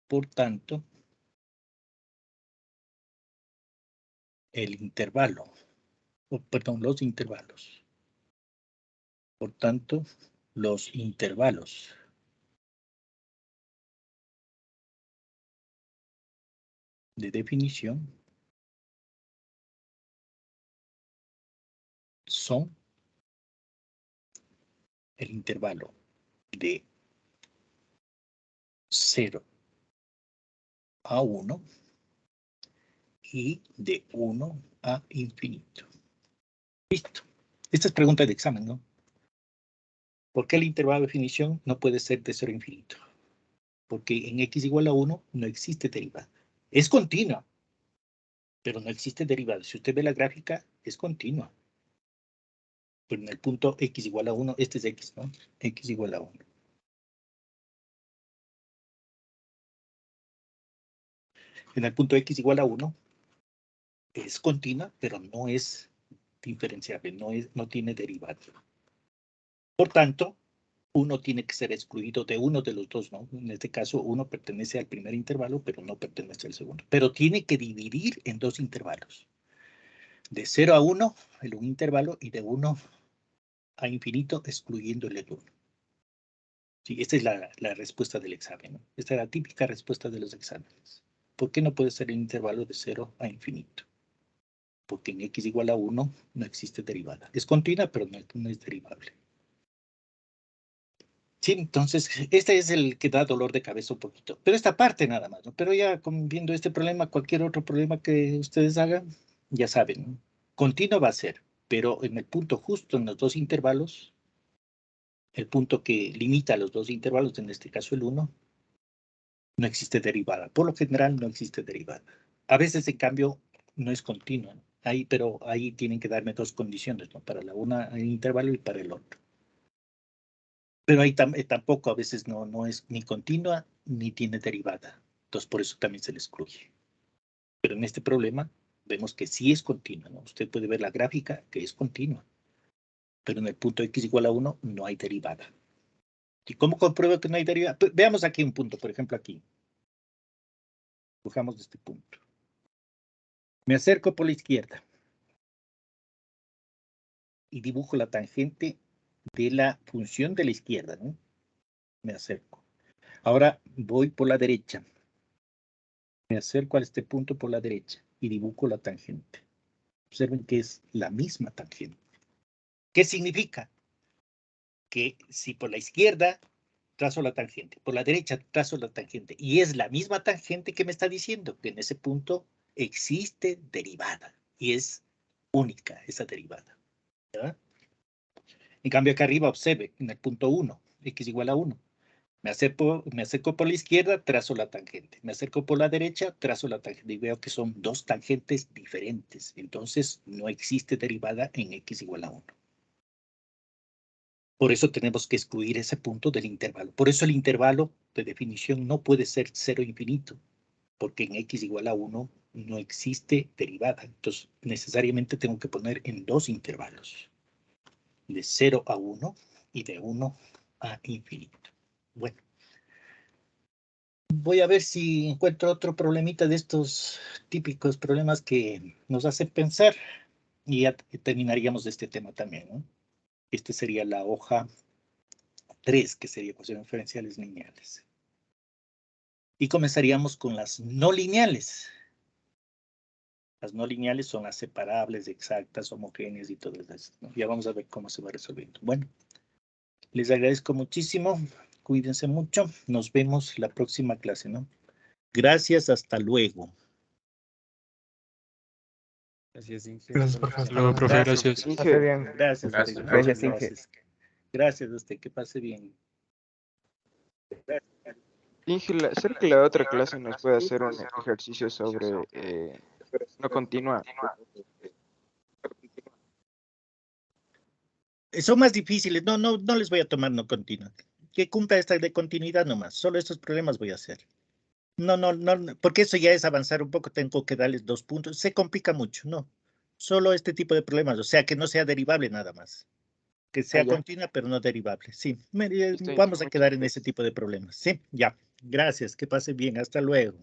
[SPEAKER 1] Por tanto, el intervalo, perdón, los intervalos. Por tanto, los intervalos de definición son el intervalo de 0 a 1 y de 1 a infinito. Listo. Esta es pregunta de examen, ¿no? ¿Por qué el intervalo de definición no puede ser de 0 a infinito? Porque en X igual a 1 no existe derivada. Es continua, pero no existe derivada. Si usted ve la gráfica, es continua. Pero en el punto X igual a 1, este es X, ¿no? X igual a 1. En el punto x igual a 1 es continua, pero no es diferenciable, no tiene derivada. Por tanto, uno tiene que ser excluido de uno de los dos, ¿no? En este caso, uno pertenece al primer intervalo, pero no pertenece al segundo. Pero tiene que dividir en dos intervalos. De 0 a 1, en un intervalo, y de 1 a infinito, excluyendo el 1. Sí, esta es la respuesta del examen, ¿no? Esta es la típica respuesta de los exámenes. ¿Por qué no puede ser el intervalo de 0 a infinito? Porque en x igual a 1 no existe derivada. Es continua, pero no es derivable. Sí, entonces, este es el que da dolor de cabeza un poquito. Pero esta parte nada más, ¿no? Pero ya viendo este problema, cualquier otro problema que ustedes hagan, ya saben, ¿no? Continuo va a ser, pero en el punto justo en los dos intervalos, el punto que limita los dos intervalos, en este caso el 1, no existe derivada. Por lo general no existe derivada. A veces, en cambio, no es continua, ¿no? Pero ahí tienen que darme dos condiciones, ¿no? Para la una el intervalo y para el otro. Pero ahí tampoco a veces no es ni continua ni tiene derivada. Entonces, por eso también se le excluye. Pero en este problema vemos que sí es continua, ¿no? Usted puede ver la gráfica que es continua. Pero en el punto x igual a 1 no hay derivada. ¿Y cómo compruebo que no hay derivada? Veamos aquí un punto, por ejemplo, aquí. Cojamos de este punto. Me acerco por la izquierda y dibujo la tangente de la función de la izquierda, ¿no? Me acerco. Ahora voy por la derecha. Me acerco a este punto por la derecha y dibujo la tangente. Observen que es la misma tangente. ¿Qué significa? Que si por la izquierda trazo la tangente, por la derecha trazo la tangente, y es la misma tangente que me está diciendo que en ese punto existe derivada, y es única esa derivada. ¿Ya? En cambio, acá arriba observe, en el punto 1, x igual a 1. Me acerco por la izquierda, trazo la tangente. Me acerco por la derecha, trazo la tangente. Y veo que son dos tangentes diferentes. Entonces, no existe derivada en x igual a 1. Por eso tenemos que excluir ese punto del intervalo. Por eso el intervalo de definición no puede ser 0 infinito. Porque en x igual a 1 no existe derivada. Entonces, necesariamente tengo que poner en dos intervalos. De 0 a 1 y de 1 a infinito. Bueno. Voy a ver si encuentro otro problemita de estos típicos problemas que nos hacen pensar y ya terminaríamos de este tema también, ¿no? Este sería la hoja 3, que sería ecuaciones diferenciales lineales. Y comenzaríamos con las no lineales. Las no lineales son las separables, exactas, homogéneas y todo eso, ¿no? Ya vamos a ver cómo se va resolviendo. Bueno, les agradezco muchísimo. Cuídense mucho. Nos vemos la próxima clase, ¿no? Gracias, hasta luego.
[SPEAKER 5] Gracias, Inge.
[SPEAKER 4] Gracias, profe.
[SPEAKER 5] Hasta luego, profe. Gracias.
[SPEAKER 2] Pase bien.
[SPEAKER 1] Gracias,
[SPEAKER 5] Gracias,
[SPEAKER 1] Inge.
[SPEAKER 2] Gracias,
[SPEAKER 1] Muchas
[SPEAKER 2] Inge.
[SPEAKER 1] gracias. Gracias a usted, que pase bien.
[SPEAKER 6] Inge, ¿será que la otra clase nos puede hacer un ejercicio sobre no continua?
[SPEAKER 1] Son más difíciles, no les voy a tomar no continua. Que cumpla esta de continuidad nomás, solo estos problemas voy a hacer. No, porque eso ya es avanzar un poco, tengo que darles 2 puntos, se complica mucho, no. Solo este tipo de problemas, o sea, que no sea derivable nada más. Que sea
[SPEAKER 6] ya.
[SPEAKER 1] continua, pero no derivable, sí.
[SPEAKER 6] Listo, Inge,
[SPEAKER 1] Vamos a
[SPEAKER 6] muchas
[SPEAKER 1] quedar en
[SPEAKER 6] gracias.
[SPEAKER 1] ese tipo de problemas, sí, ya. Gracias, que pase bien, hasta luego.